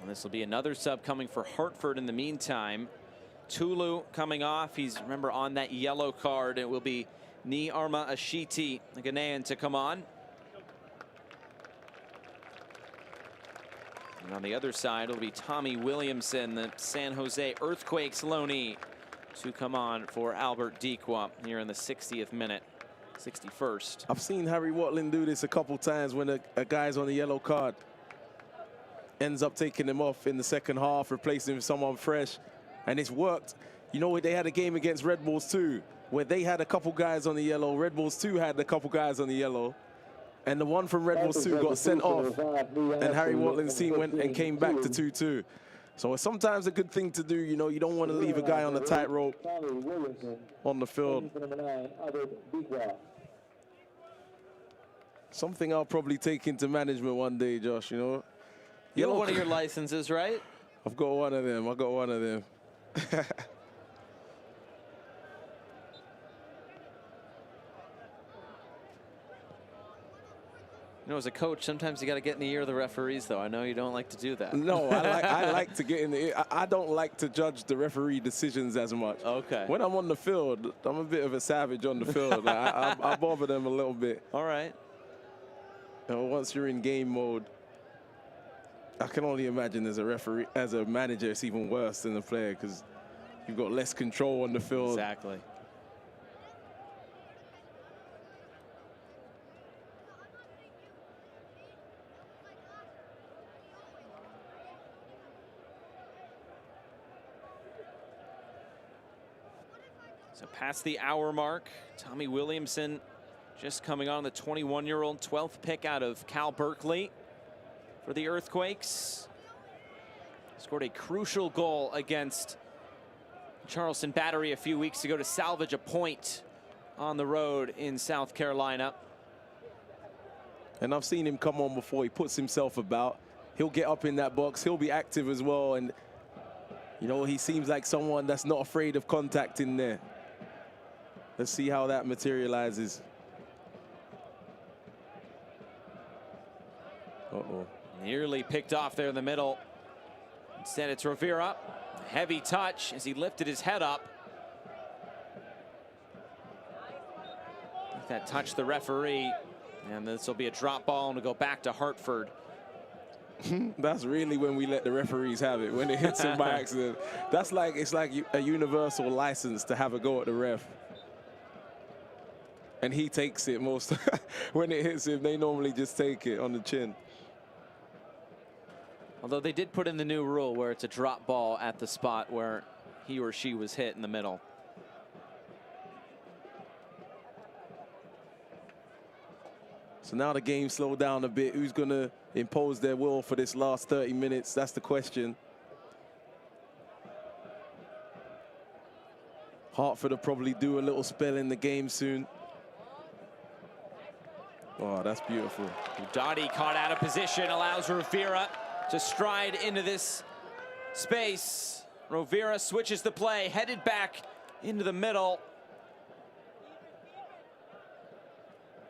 And this will be another sub coming for Hartford in the meantime. Tulu coming off. He's, remember, on that yellow card. It will be Ni Arma Ashiti, the Ghanaian, to come on. And on the other side, it'll be Tommy Williamson, the San Jose Earthquakes loanee, to come on for Albert Dikwa here in the 60th minute, 61st. I've seen Harry Watling do this a couple times when a guy's on the yellow card. Ends up taking him off in the second half, replacing him with someone fresh. And it's worked. You know, they had a game against Red Bulls 2, where they had a couple guys on the yellow. Red Bulls 2 had a couple guys on the yellow. And the one from Red Bulls 2 got sent off. And Harry Watling's team went and came back to 2-2. So it's sometimes a good thing to do. You know, you don't want to leave a guy on the tightrope on the field. Something I'll probably take into management one day, Josh, you know. You have one of your licenses, right? I've got one of them. I've got one of them. You know, as a coach, sometimes you got to get in the ear of the referees, though. I know you don't like to do that. No, I like to get in the ear. I don't like to judge the referee decisions as much. Okay. When I'm on the field, I'm a bit of a savage on the field. I bother them a little bit. All right. Once you're in game mode, I can only imagine as a referee, as a manager, it's even worse than a player because you've got less control on the field. Exactly. So past the hour mark, Tommy Williamson just coming on, the 21-year-old, 12th pick out of Cal Berkeley for the Earthquakes. Scored a crucial goal against Charleston Battery a few weeks ago to salvage a point on the road in South Carolina. And I've seen him come on before. He puts himself about. He'll get up in that box. He'll be active as well. And, you know, he seems like someone that's not afraid of contact in there. Let's see how that materializes. Uh-oh. Nearly picked off there in the middle. Instead, it's Rivera. Heavy touch as he lifted his head up. I think that touched the referee. And this will be a drop ball and it'll go back to Hartford. That's really when we let the referees have it, when it hits him by accident. That's like, it's like a universal license to have a go at the ref. And he takes it most. When it hits him, they normally just take it on the chin. Although they did put in the new rule where it's a drop ball at the spot where he or she was hit in the middle. So now the game slowed down a bit. Who's going to impose their will for this last 30 minutes? That's the question. Hartford will probably do a little spell in the game soon. Oh, that's beautiful. Dottie caught out of position, allows Rivera to stride into this space. Rivera switches the play, headed back into the middle.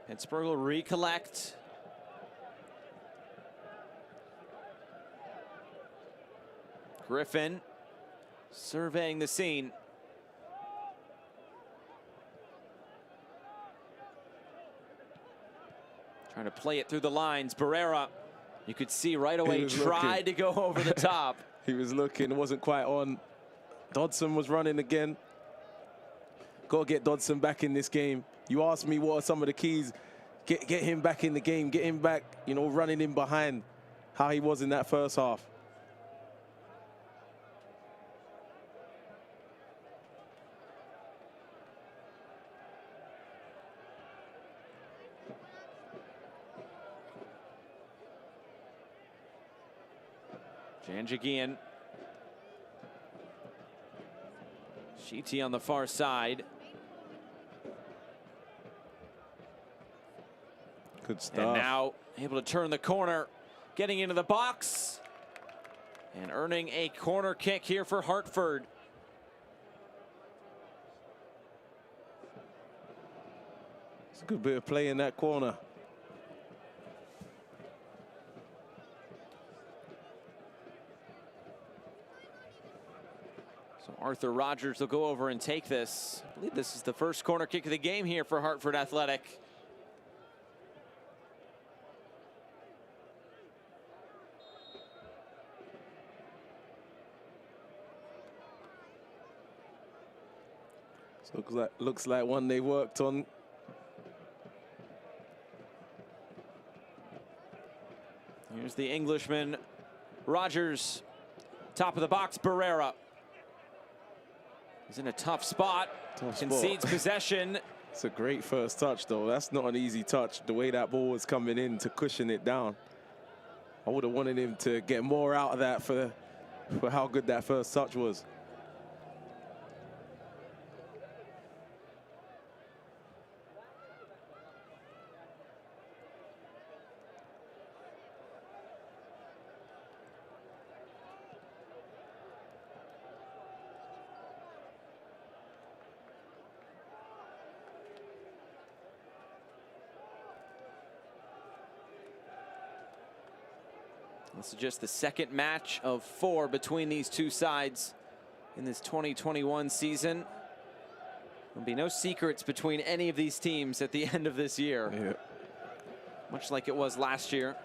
Pittsburgh will recollect. Griffin surveying the scene. Trying to play it through the lines. Barrera, you could see right away, tried to go over the top. He was looking, it wasn't quite on. Dodson was running again. Got to get Dodson back in this game. You asked me what are some of the keys. Get him back in the game. Get him back, you know, running in behind how he was in that first half. Janjigian. Sheety on the far side. Good stuff. And now able to turn the corner, getting into the box and earning a corner kick here for Hartford. It's a good bit of play in that corner. So Arthur Rogers will go over and take this. I believe this is the first corner kick of the game here for Hartford Athletic. So looks like one they worked on. Here's the Englishman, Rogers, top of the box, Barrera. He's in a tough spot, concedes possession. It's a great first touch, though. That's not an easy touch, the way that ball was coming in to cushion it down. I would have wanted him to get more out of that for how good that first touch was. This is just the second match of 4 between these two sides in this 2021 season. There'll be no secrets between any of these teams at the end of this year. Yeah. Much like it was last year.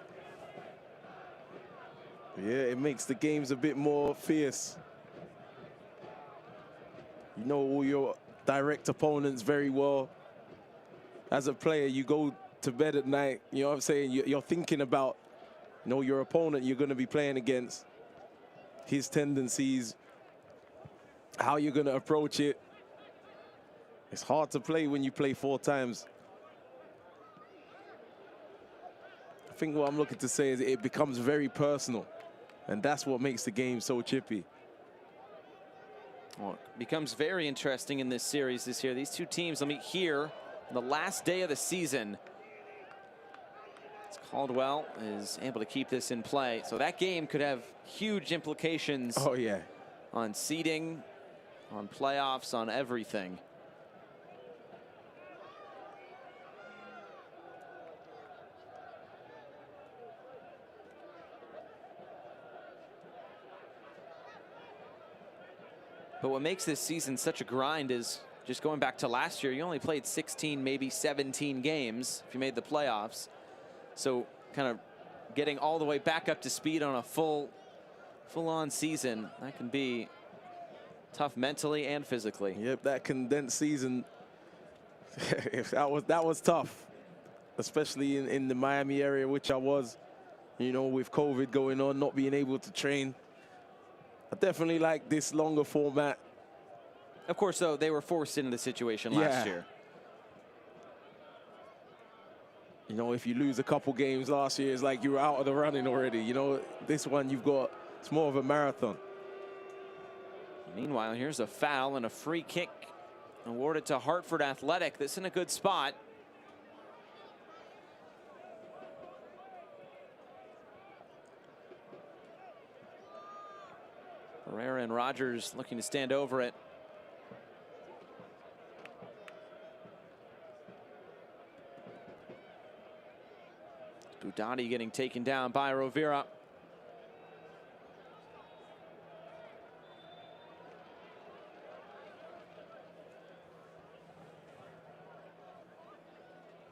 Yeah, it makes the games a bit more fierce. You know all your direct opponents very well. As a player, you go to bed at night, you know what I'm saying? You're thinking about, you know, your opponent you're going to be playing against, his tendencies, how you're going to approach it. It's hard to play when you play 4 times. I think what I'm looking to say is it becomes very personal, and that's what makes the game so chippy. Well, it becomes very interesting in this series this year. These two teams will meet here on the last day of the season. Caldwell is able to keep this in play, so that game could have huge implications. Oh yeah, on seeding, on playoffs, on everything. But what makes this season such a grind is just going back to last year, you only played 16, maybe 17 games if you made the playoffs. So kind of getting all the way back up to speed on a full-on season, that can be tough mentally and physically. Yep, that condensed season, that was tough, especially in the Miami area, which I was, you know, with COVID going on, not being able to train. I definitely like this longer format. Of course, though, they were forced into the situation last year. You know, if you lose a couple games last year, it's like you were out of the running already. You know, this one you've got, it's more of a marathon. Meanwhile, here's a foul and a free kick awarded to Hartford Athletic. This in a good spot. Herrera and Rogers looking to stand over it. Budati getting taken down by Rovira.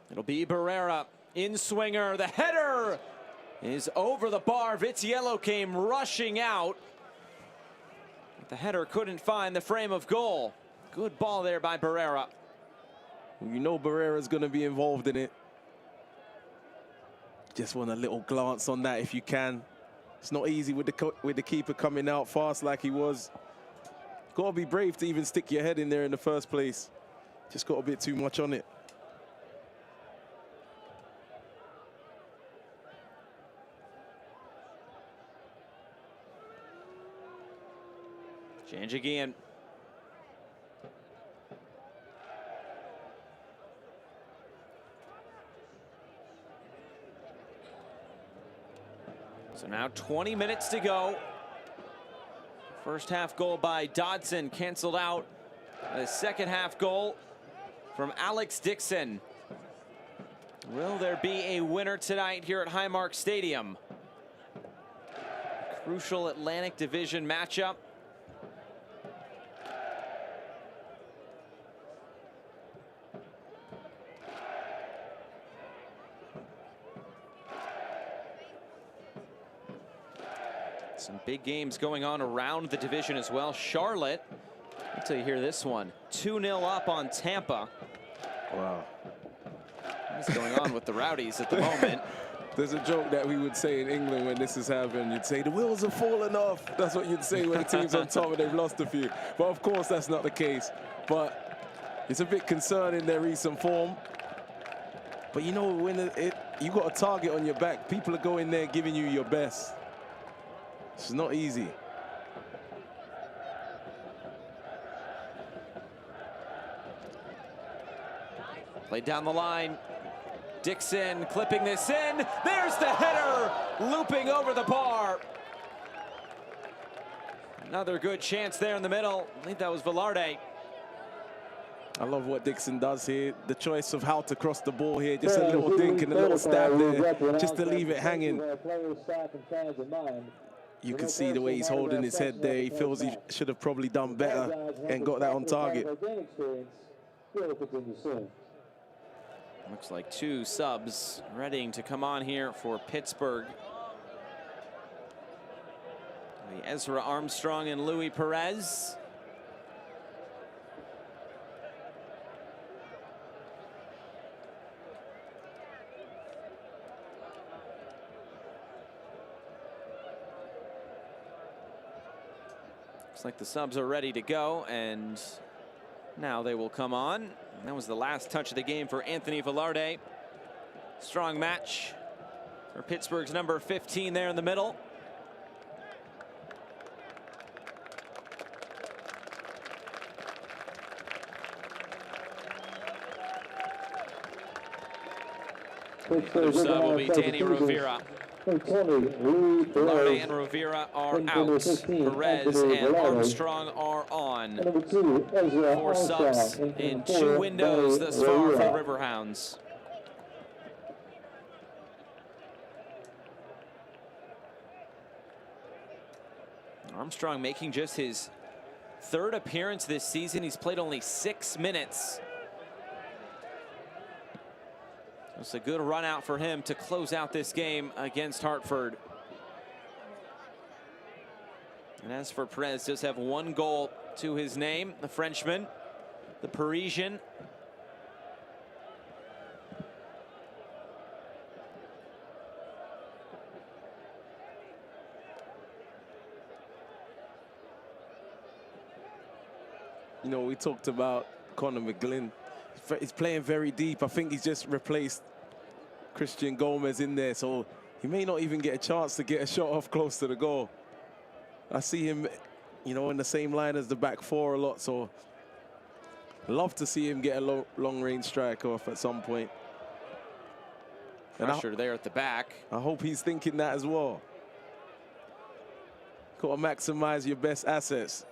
It'll be Barrera in swinger. The header is over the bar. Vitiello came rushing out. But the header couldn't find the frame of goal. Good ball there by Barrera. You know Barrera's going to be involved in it. Just want a little glance on that if you can. It's not easy with the keeper coming out fast like he was. Got to be brave to even stick your head in there in the first place. Just got a bit too much on it. Janjigian. So now 20 minutes to go. First half goal by Dodson canceled out. The second half goal from Alex Dixon. Will there be a winner tonight here at Highmark Stadium? Crucial Atlantic Division matchup. Some big games going on around the division as well. Charlotte, until you hear this one, 2-0 up on Tampa. Wow. What's going on with the Rowdies at the moment? There's a joke that we would say in England when this is happening. You'd say, the wheels have fallen off. That's what you'd say when the team's on top and they've lost a few. But of course, that's not the case. But it's a bit concerning, their recent form. But you know, when you got a target on your back, people are going there giving you your best. It's not easy. Played down the line. Dixon clipping this in. There's the header, looping over the bar. Another good chance there in the middle. I think that was Velarde. I love what Dixon does here. The choice of how to cross the ball here. Just a little dink and a little stab there, just to leave it hanging. You can see the way he's holding his head there. He feels he should have probably done better and got that on target. Looks like 2 subs readying to come on here for Pittsburgh. Ezra Armstrong and Louis Perez. Looks like the subs are ready to go, and now they will come on. And that was the last touch of the game for Anthony Velarde. Strong match for Pittsburgh's number 15 there in the middle. The other sub will be Danny Rovira. Velarde and Rovira are out. Perez and Armstrong are on. 4 subs in 2 windows thus far for the Riverhounds. Armstrong making just his 3rd appearance this season. He's played only 6 minutes. It's a good run out for him to close out this game against Hartford. And as for Perez, does have 1 goal to his name, the Frenchman, the Parisian. You know, we talked about Conor McGlynn. He's playing very deep. I think he's just replaced Christian Gomez in there, so he may not even get a chance to get a shot off close to the goal. I see him, you know, in the same line as the back 4 a lot, so love to see him get a long-range strike off at some point. Pressure there at the back. I hope he's thinking that as well. Got to maximize your best assets.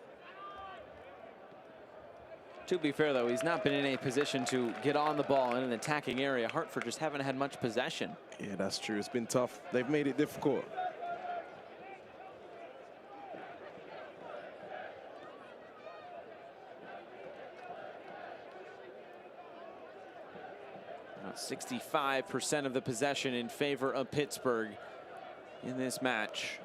To be fair, though, he's not been in a position to get on the ball in an attacking area. Hartford just haven't had much possession. Yeah, that's true. It's been tough. They've made it difficult. About 65% of the possession in favor of Pittsburgh in this match.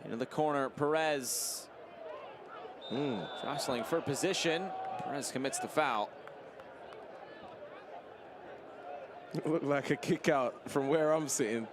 Into the corner, Perez. Jostling for position. Perez commits the foul. It looked like a kick out from where I'm sitting.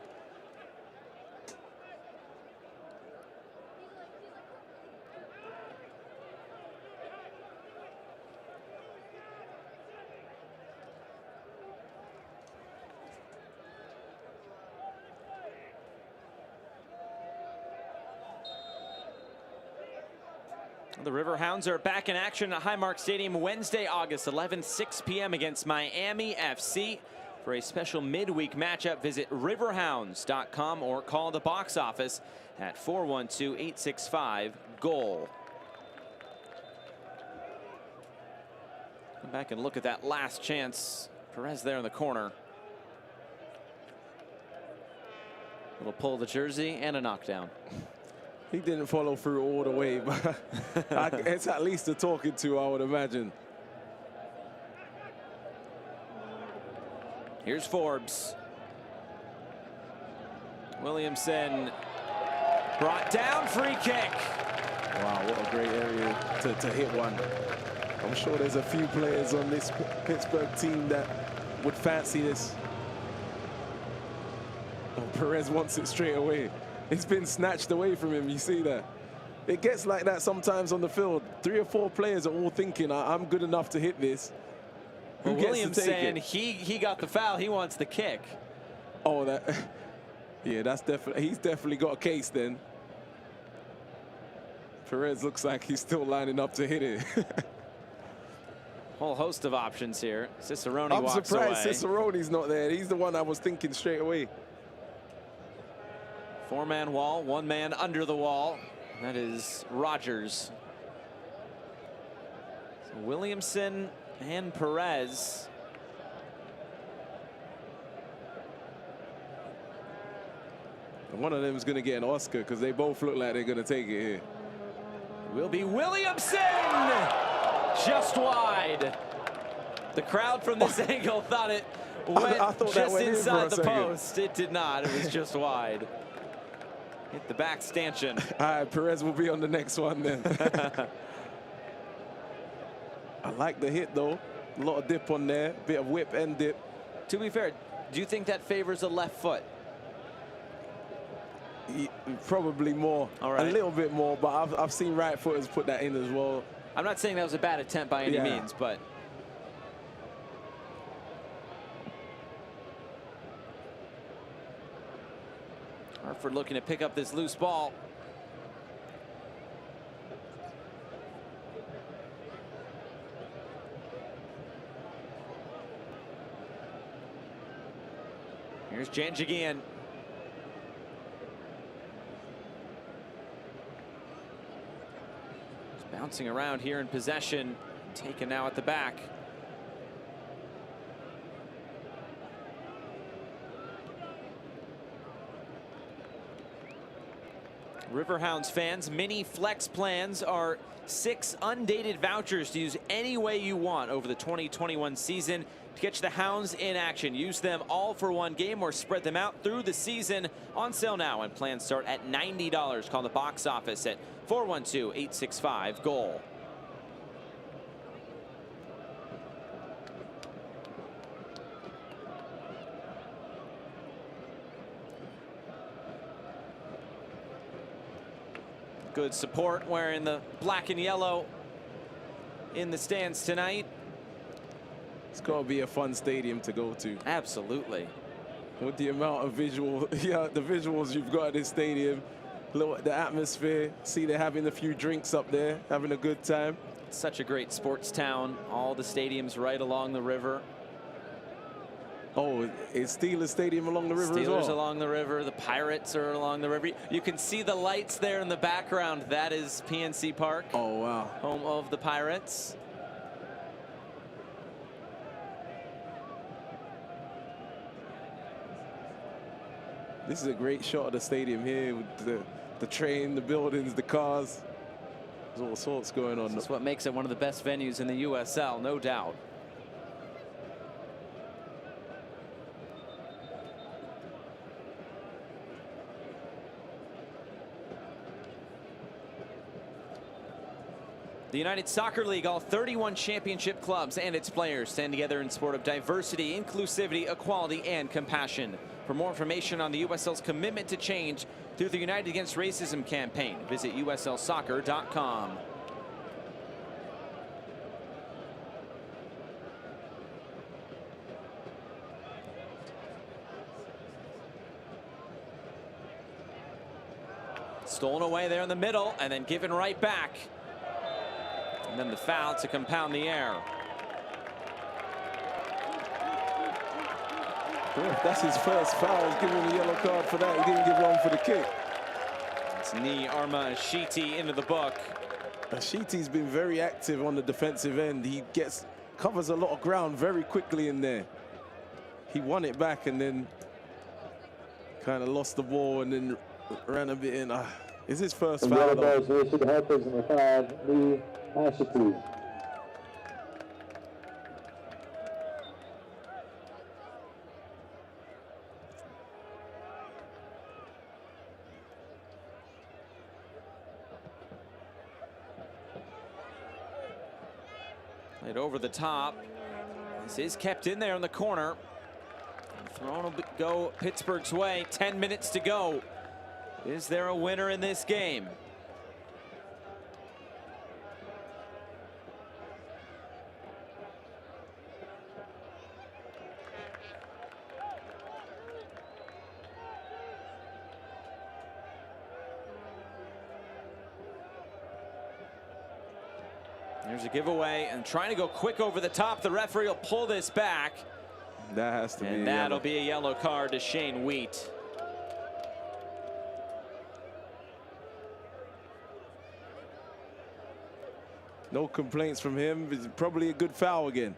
The Riverhounds are back in action at Highmark Stadium Wednesday, August 11th, 6 p.m. against Miami FC. For a special midweek matchup, visit riverhounds.com or call the box office at 412-865-GOAL. Come back and look at that last chance. Perez there in the corner. Little pull of the jersey and a knockdown. He didn't follow through all the way, but it's at least a talking to, I would imagine. Here's Forbes. Williamson brought down, free kick. Wow, what a great area to hit one. I'm sure there's a few players on this Pittsburgh team that would fancy this. Oh, Perez wants it straight away. It's been snatched away from him, you see that? It gets like that sometimes on the field. 3 or 4 players are all thinking, I'm good enough to hit this. Well, Williamson, he got the foul, he wants the kick. Oh, yeah, that's definitely, he's definitely got a case then. Perez looks like he's still lining up to hit it. Whole host of options here. Cicerone I'm walks surprised away. Cicerone's not there. He's the one I was thinking straight away. 4-man wall, 1 man under the wall. That is Rogers. So Williamson and Perez. One of them is going to get an Oscar because they both look like they're going to take it here. Will be Williamson! Just wide. The crowd from this angle thought it went just inside the post. It did not. It was just wide. Hit the back stanchion. All right, Perez will be on the next one then. I like the hit though. A lot of dip on there. Bit of whip and dip. To be fair, do you think that favors the left foot? Probably more. All right. A little bit more, but I've seen right footers put that in as well. I'm not saying that was a bad attempt by any means, but Hartford looking to pick up this loose ball. Here's Janjigian. Bouncing around here in possession, taken now at the back. Riverhounds fans, mini flex plans are 6 undated vouchers to use any way you want over the 2021 season to catch the Hounds in action. Use them all for one game or spread them out through the season. On sale now, and plans start at $90. Call the box office at 412-865-GOAL. Good support wearing the black and yellow in the stands tonight. It's going to be a fun stadium to go to. Absolutely. With the amount of the visuals you've got at this stadium, look at the atmosphere, see they're having a few drinks up there, having a good time. It's such a great sports town. All the stadiums right along the river. Oh, it's Steelers Stadium along the river as well? Steelers along the river. The Pirates are along the river. You can see the lights there in the background. That is PNC Park. Oh, wow. Home of the Pirates. This is a great shot of the stadium here with the train, the buildings, the cars. There's all sorts going on. That's what makes it one of the best venues in the USL, no doubt. The United Soccer League, all 31 championship clubs and its players stand together in support of diversity, inclusivity, equality, and compassion. For more information on the USL's commitment to change through the United Against Racism campaign, visit uslsoccer.com. Stolen away there in the middle and then given right back. And then the foul to compound the error. Well, if that's his first foul, he's giving him a yellow card for that. He didn't give one for the kick. It's knee Arma Ashiti into the book. Ashiti's been very active on the defensive end. He covers a lot of ground very quickly in there. He won it back and then kind of lost the ball and then ran a bit in. It's his first foul, though. Hartford's number 5, knee Ashiti. Played over the top. This is kept in there in the corner. Thrown will go Pittsburgh's way. 10 minutes to go. Is there a winner in this game? There's a giveaway and trying to go quick over the top. The referee will pull this back. That has to be. And that'll be a yellow card to Shane Wheat. No complaints from him. It's probably a good foul again.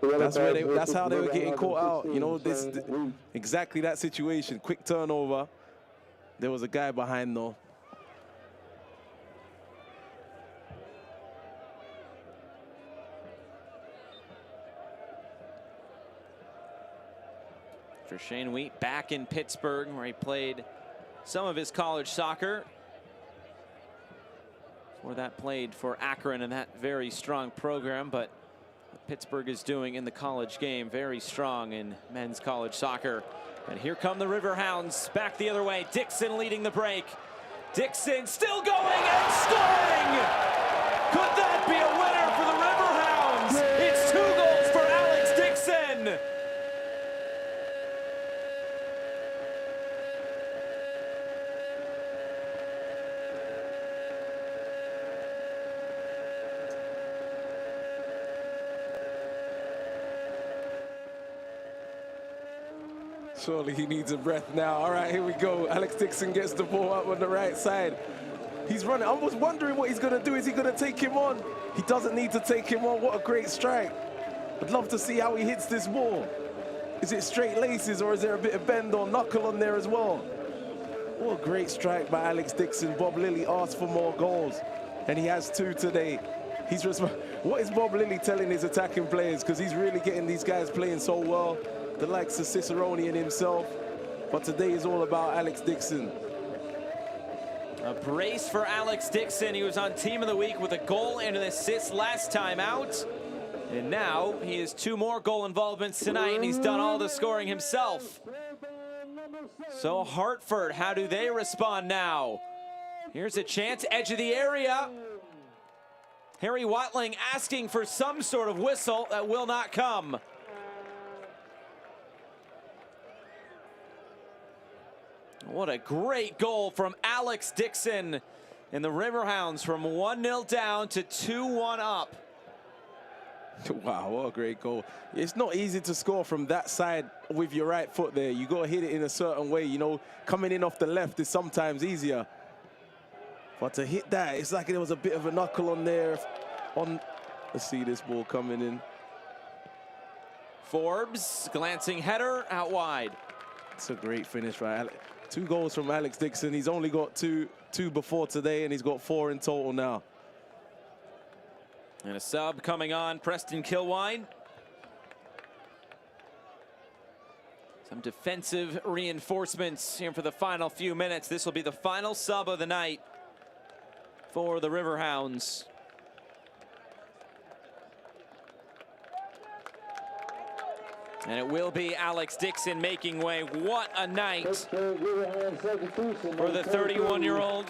That's how they were getting caught out. You know, exactly that situation. Quick turnover. There was a guy behind though. For Shane Wheat back in Pittsburgh, where he played some of his college soccer. Before that, played for Akron and that very strong program, but what Pittsburgh is doing in the college game, very strong in men's college soccer. And here come the Riverhounds back the other way. Dixon leading the break. Dixon still going and scoring! Could that be a winner for the Riverhounds? It's 2 goals for Alex Dixon! Surely he needs a breath now. All right, here we go. Alex Dixon gets the ball up on the right side. He's running. I was wondering what he's going to do. Is he going to take him on? He doesn't need to take him on. What a great strike. I'd love to see how he hits this ball. Is it straight laces or is there a bit of bend or knuckle on there as well? What a great strike by Alex Dixon. Bob Lilly asked for more goals, and he has 2 today. What is Bob Lilly telling his attacking players? Because he's really getting these guys playing so well. The likes of Cicerone and himself. But today is all about Alex Dixon. A brace for Alex Dixon. He was on Team of the Week with a goal and an assist last time out. And now he has 2 more goal involvements tonight, and he's done all the scoring himself. So Hartford, how do they respond now? Here's a chance, edge of the area. Harry Watling asking for some sort of whistle that will not come. What a great goal from Alex Dixon. And the Riverhounds from 1-0 down to 2-1 up. Wow, what a great goal. It's not easy to score from that side with your right foot there. You got to hit it in a certain way. You know, coming in off the left is sometimes easier. But to hit that, it's like there was a bit of a knuckle on there. Let's see this ball coming in. Forbes, glancing header out wide. It's a great finish by Alex. 2 goals from Alex Dixon. He's only got two before today, and he's got 4 in total now. And a sub coming on, Preston Kilwine. Some defensive reinforcements here for the final few minutes. This will be the final sub of the night for the Riverhounds. And it will be Alex Dixon making way. What a night for the 31-year-old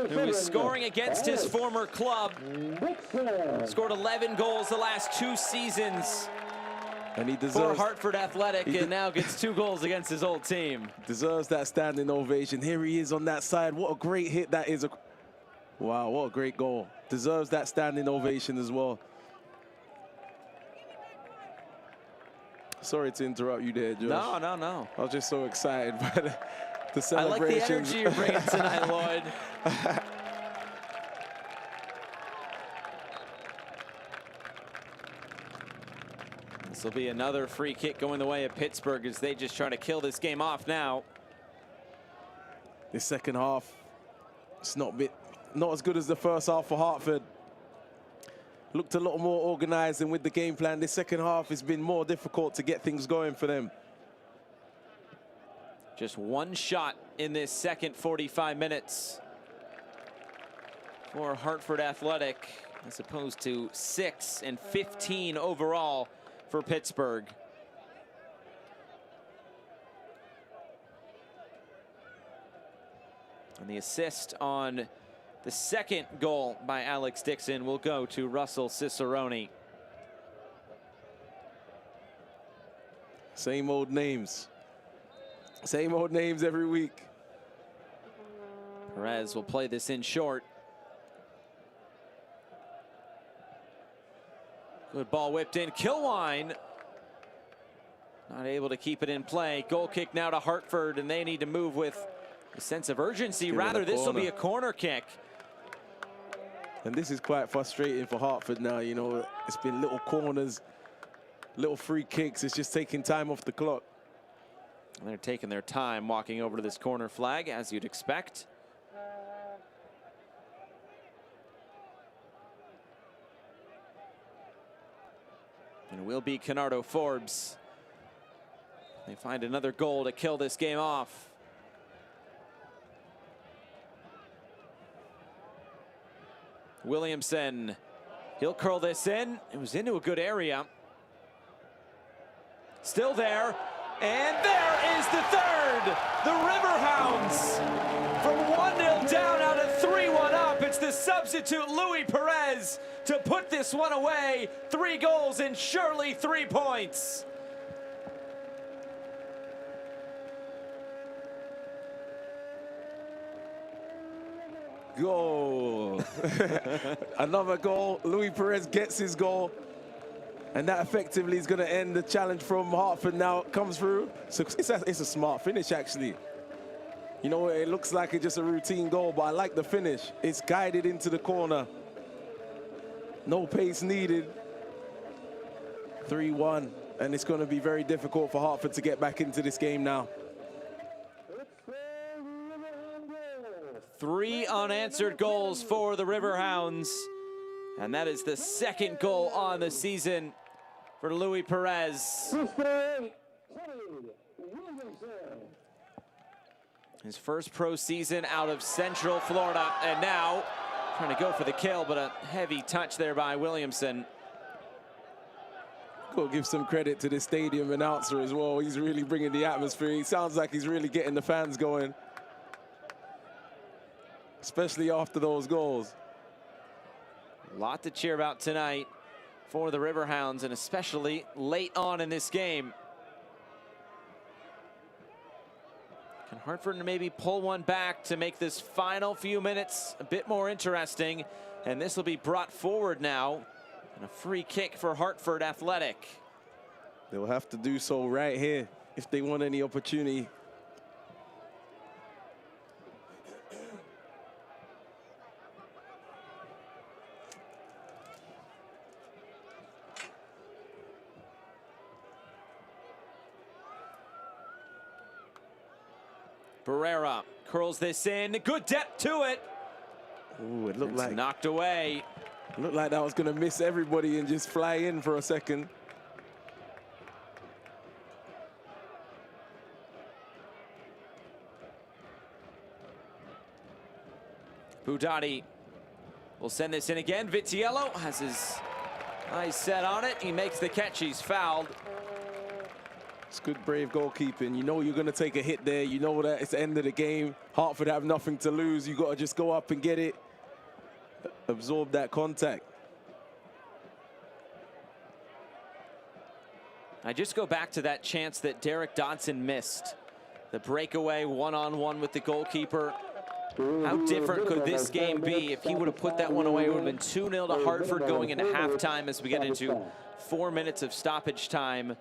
who is scoring against his former club. Scored 11 goals the last 2 seasons and he for Hartford Athletic, and now gets 2 goals against his old team. Deserves that standing ovation. Here he is on that side. What a great hit that is. Wow, what a great goal. Deserves that standing ovation as well. Sorry to interrupt you there, Josh. No. I was just so excited by the celebrations. I like the energy you're bringing tonight, Lloyd. This will be another free kick going the way of Pittsburgh as they just try to kill this game off now. This second half, it's not as good as the first half for Hartford. Looked a lot more organized, and with the game plan, this second half has been more difficult to get things going for them. Just 1 shot in this second 45 minutes for Hartford Athletic, as opposed to 6 and 15 overall for Pittsburgh. And the assist on the second goal by Alex Dixon will go to Russell Cicerone. Same old names. Same old names every week. Perez will play this in short. Good ball whipped in. Kilwine not able to keep it in play. Goal kick now to Hartford, and they need to move with a sense of urgency. Rather, this will be a corner kick. And this is quite frustrating for Hartford now. You know, it's been little corners, little free kicks. It's just taking time off the clock. And they're taking their time walking over to this corner flag, as you'd expect. And it will be Canardo Forbes. They find another goal to kill this game off. Williamson, he'll curl this in. It was into a good area. Still there, and there is the third. The Riverhounds, from 1-0 down out of 3-1 up. It's the substitute Louis Perez to put this one away. 3 goals and surely 3 points. Goal. Another goal. Louis Perez gets his goal. And that effectively is going to end the challenge from Hartford now. It comes through. So it's a smart finish, actually. You know, it looks like it's just a routine goal, but I like the finish. It's guided into the corner. No pace needed. 3-1. And it's going to be very difficult for Hartford to get back into this game now. 3 unanswered goals for the Riverhounds. And that is the 2nd goal on the season for Louis Perez. His first pro season out of Central Florida. And now trying to go for the kill, but a heavy touch there by Williamson. Got to give some credit to the stadium announcer as well. He's really bringing the atmosphere. He sounds like he's really getting the fans going, especially after those goals. A lot to cheer about tonight for the Riverhounds, and especially late on in this game. Can Hartford maybe pull one back to make this final few minutes a bit more interesting? And this will be brought forward now. And a free kick for Hartford Athletic. They'll have to do so right here if they want any opportunity. Barrera curls this in. Good depth to it. Ooh, it looked like knocked away. Looked like that was going to miss everybody and just fly in for a second. Budati will send this in again. Vitiello has his eyes set on it. He makes the catch. He's fouled. It's good, brave goalkeeping. You know you're going to take a hit there. You know that it's the end of the game. Hartford have nothing to lose. You got to just go up and get it. Absorb that contact. I just go back to that chance that Derek Dodson missed. The breakaway one-on-one with the goalkeeper. How different could this game be if he would have put that one away? It would have been 2-0 to Hartford going into halftime as we get into 4 minutes of stoppage time.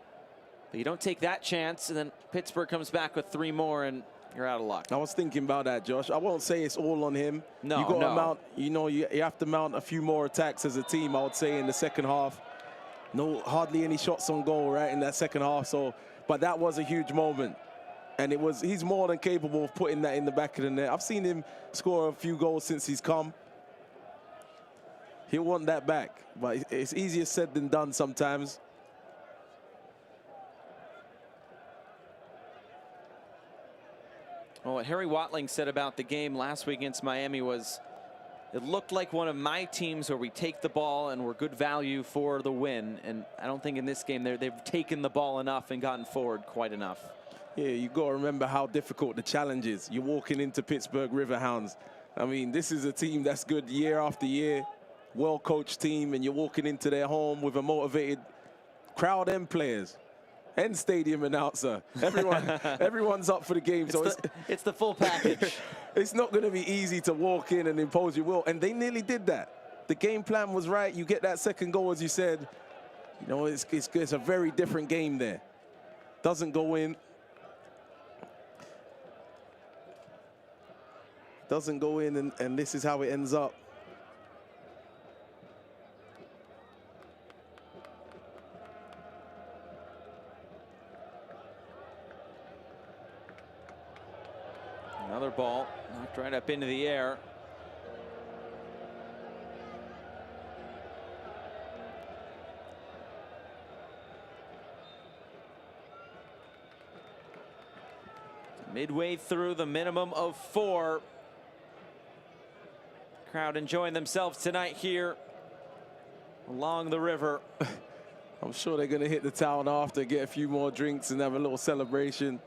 But you don't take that chance, and then Pittsburgh comes back with 3 more, and you're out of luck. I was thinking about that, Josh. I won't say it's all on him. No, you got no. to mount, you know, you have to mount a few more attacks as a team, I would say, in the second half. No, hardly any shots on goal, right, in that second half. So, but that was a huge moment. And he's more than capable of putting that in the back of the net. I've seen him score a few goals since he's come. He'll want that back, but it's easier said than done sometimes. Well, what Harry Watling said about the game last week against Miami was, it looked like one of my teams where we take the ball and we're good value for the win. And I don't think in this game they've taken the ball enough and gotten forward quite enough. Yeah, you got to remember how difficult the challenge is. You're walking into Pittsburgh Riverhounds. I mean, this is a team that's good year after year, well-coached team, and you're walking into their home with a motivated crowd and players and stadium announcer. Everyone's up for the game. It's the full package. It's not going to be easy to walk in and impose your will, and they nearly did that. The game plan was right. You get that second goal, as you said. You know, it's a very different game there. Doesn't go in. Doesn't go in, and this is how it ends up. Another ball knocked right up into the air. Midway through the minimum of 4. Crowd enjoying themselves tonight here along the river. I'm sure they're going to hit the town after, get a few more drinks and have a little celebration.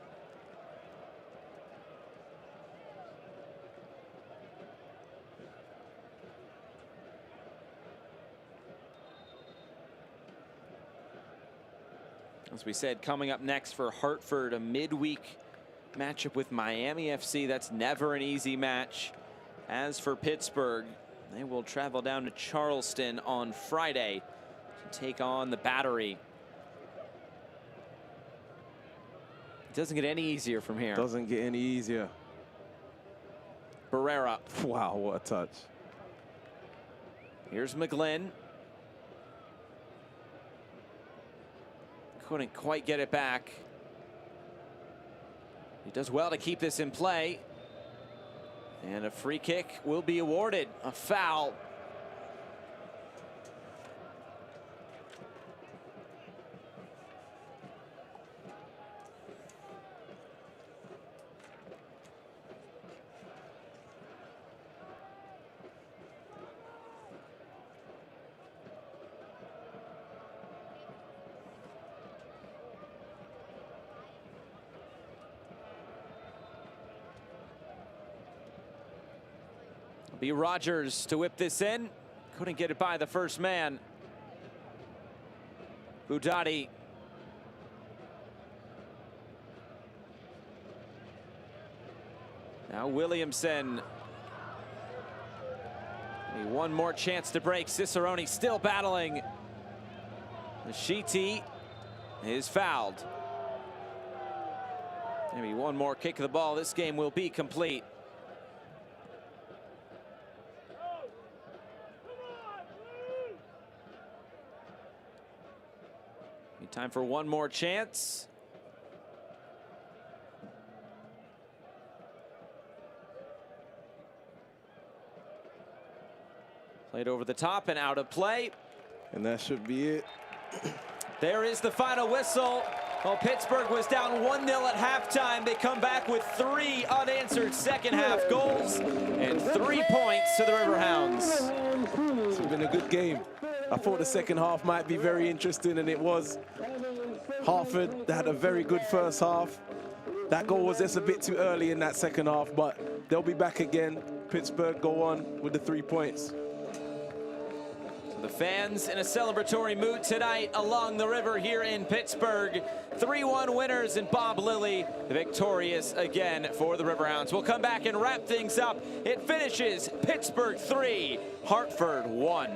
As we said, coming up next for Hartford, a midweek matchup with Miami FC. That's never an easy match. As for Pittsburgh, they will travel down to Charleston on Friday to take on the Battery. It doesn't get any easier from here. Doesn't get any easier. Barrera. Wow, what a touch. Here's McGlynn. Couldn't quite get it back. He does well to keep this in play. And a free kick will be awarded. A foul. Be Rogers to whip this in. Couldn't get it by the first man. Budati. Now Williamson. Maybe one more chance to break. Cicerone still battling. The Sheety is fouled. Maybe one more kick of the ball. This game will be complete. Time for one more chance. Played over the top and out of play. And that should be it. There is the final whistle. Well, Pittsburgh was down 1-0 at halftime. They come back with 3 unanswered second half goals and 3 points to the Riverhounds. It's been a good game. I thought the second half might be very interesting, and it was. Hartford had a very good first half. That goal was just a bit too early in that second half, but they'll be back again. Pittsburgh go on with the 3 points. The fans in a celebratory mood tonight along the river here in Pittsburgh. 3-1 winners, and Bob Lilly victorious again for the Riverhounds. We'll come back and wrap things up. It finishes Pittsburgh 3, Hartford 1.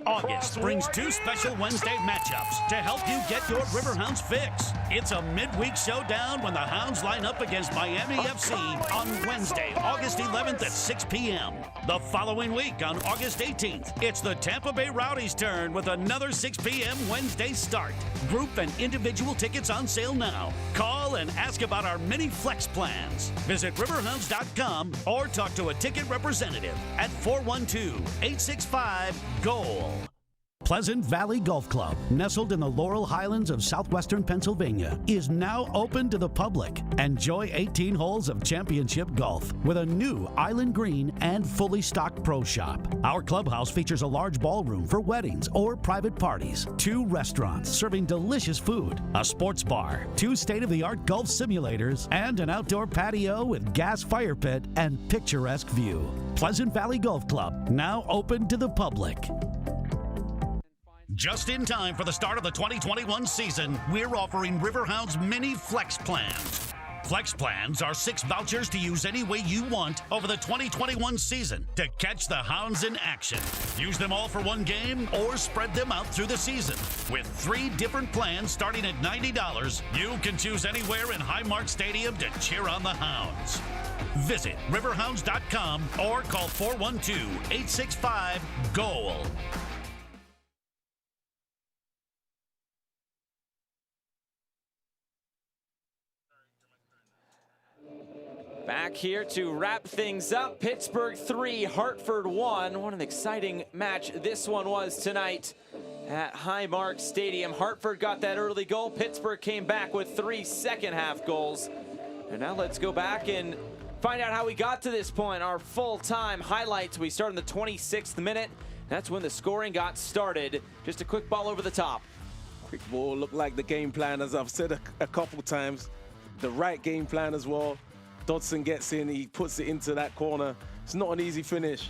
August brings 2 special Wednesday matchups to help you get your Riverhounds fix. It's a midweek showdown when the Hounds line up against Miami FC on Wednesday, August 11th at 6 p.m. The following week on August 18th, it's the Tampa Bay Rowdies' turn with another 6 p.m. Wednesday start. Group and individual tickets on sale now. Call and ask about our mini flex plans. Visit riverhounds.com or talk to a ticket representative at 412-865-GOAL. Pleasant Valley Golf Club, nestled in the Laurel Highlands of southwestern Pennsylvania, is now open to the public. Enjoy 18 holes of championship golf with a new island green and fully stocked pro shop. Our clubhouse features a large ballroom for weddings or private parties, 2 restaurants serving delicious food, a sports bar, 2 state-of-the-art golf simulators, and an outdoor patio with gas fire pit and picturesque view. Pleasant Valley Golf Club, now open to the public. Just in time for the start of the 2021 season, we're offering Riverhounds mini flex plans. Flex plans are 6 vouchers to use any way you want over the 2021 season to catch the Hounds in action. Use them all for one game or spread them out through the season. With 3 different plans starting at $90, you can choose anywhere in Highmark Stadium to cheer on the Hounds. Visit riverhounds.com or call 412-865-GOAL. Back here to wrap things up. Pittsburgh 3, Hartford 1. What an exciting match this one was tonight at Highmark Stadium. Hartford got that early goal. Pittsburgh came back with 3 second-half goals. And now let's go back and find out how we got to this point. Our full-time highlights. We start in the 26th minute. That's when the scoring got started. Just a quick ball over the top. Quick ball looked like the game plan, as I've said a couple times. The right game plan as well. Dodson gets in, he puts it into that corner. It's not an easy finish.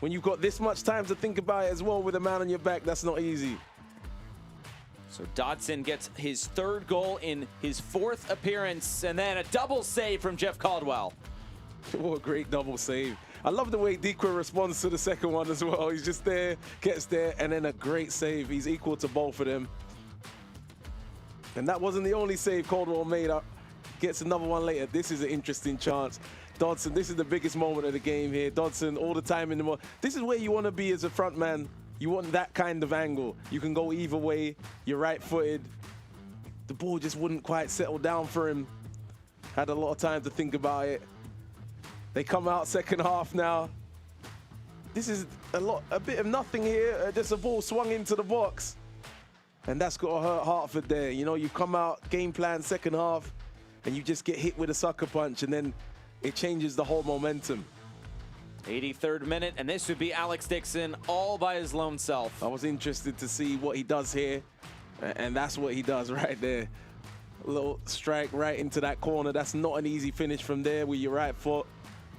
When you've got this much time to think about it as well with a man on your back, that's not easy. So Dodson gets his 3rd goal in his 4th appearance, and then a double save from Jeff Caldwell. What a great double save. I love the way Dequa responds to the second one as well. He's just there, gets there, and then a great save. He's equal to both of them. And that wasn't the only save Caldwell made. Gets another one later. This is an interesting chance. Dodson, this is the biggest moment of the game here. Dodson, all the time in the moment. This is where you want to be as a front man. You want that kind of angle. You can go either way. You're right-footed. The ball just wouldn't quite settle down for him. Had a lot of time to think about it. They come out second half now. This is a bit of nothing here. Just a ball swung into the box. And that's got to hurt Hartford there. You know, you come out, game plan, second half, and you just get hit with a sucker punch, and then it changes the whole momentum. 83rd minute, and this would be Alex Dixon all by his lone self. I was interested to see what he does here, and that's what he does right there. A little strike right into that corner. That's not an easy finish from there with your right foot,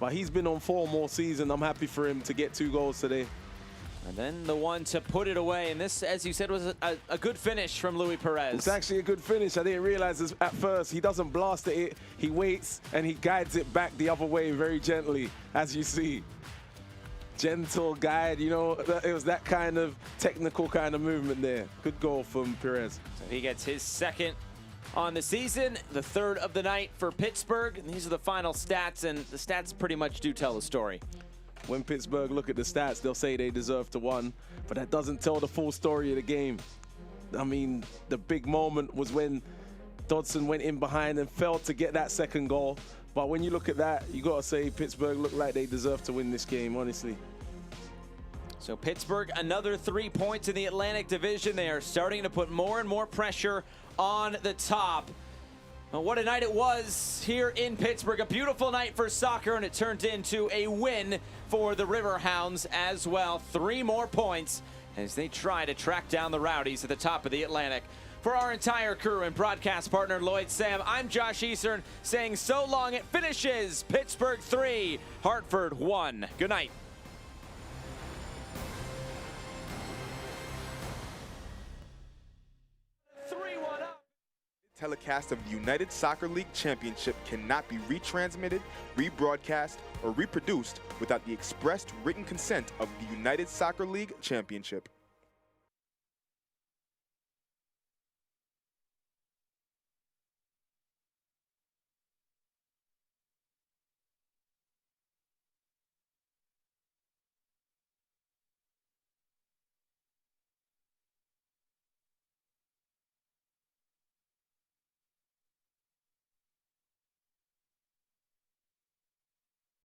but he's been on form all season. I'm happy for him to get 2 goals today. And then the one to put it away. And this, as you said, was a good finish from Luis Perez. It's actually a good finish. I didn't realize this at first. He doesn't blast at it. He waits, and he guides it back the other way very gently, as you see. Gentle guide, you know, it was that kind of technical kind of movement there. Good goal from Perez. So he gets his 2nd on the season, the 3rd of the night for Pittsburgh. And these are the final stats, and the stats pretty much do tell the story. When Pittsburgh look at the stats, they'll say they deserve to win, but that doesn't tell the full story of the game. I mean, the big moment was when Dodson went in behind and failed to get that 2nd goal. But when you look at that, you got to say Pittsburgh looked like they deserve to win this game, honestly. So Pittsburgh, another 3 points in the Atlantic Division. They are starting to put more and more pressure on the top. Well, what a night it was here in Pittsburgh. A beautiful night for soccer, and it turned into a win for the Riverhounds as well. 3 more points as they try to track down the Rowdies at the top of the Atlantic. For our entire crew and broadcast partner Lloyd Sam, I'm Josh Eastern saying so long. It finishes Pittsburgh 3, Hartford 1. Good night. Telecast of the United Soccer League Championship cannot be retransmitted, rebroadcast, or reproduced without the expressed written consent of the United Soccer League Championship.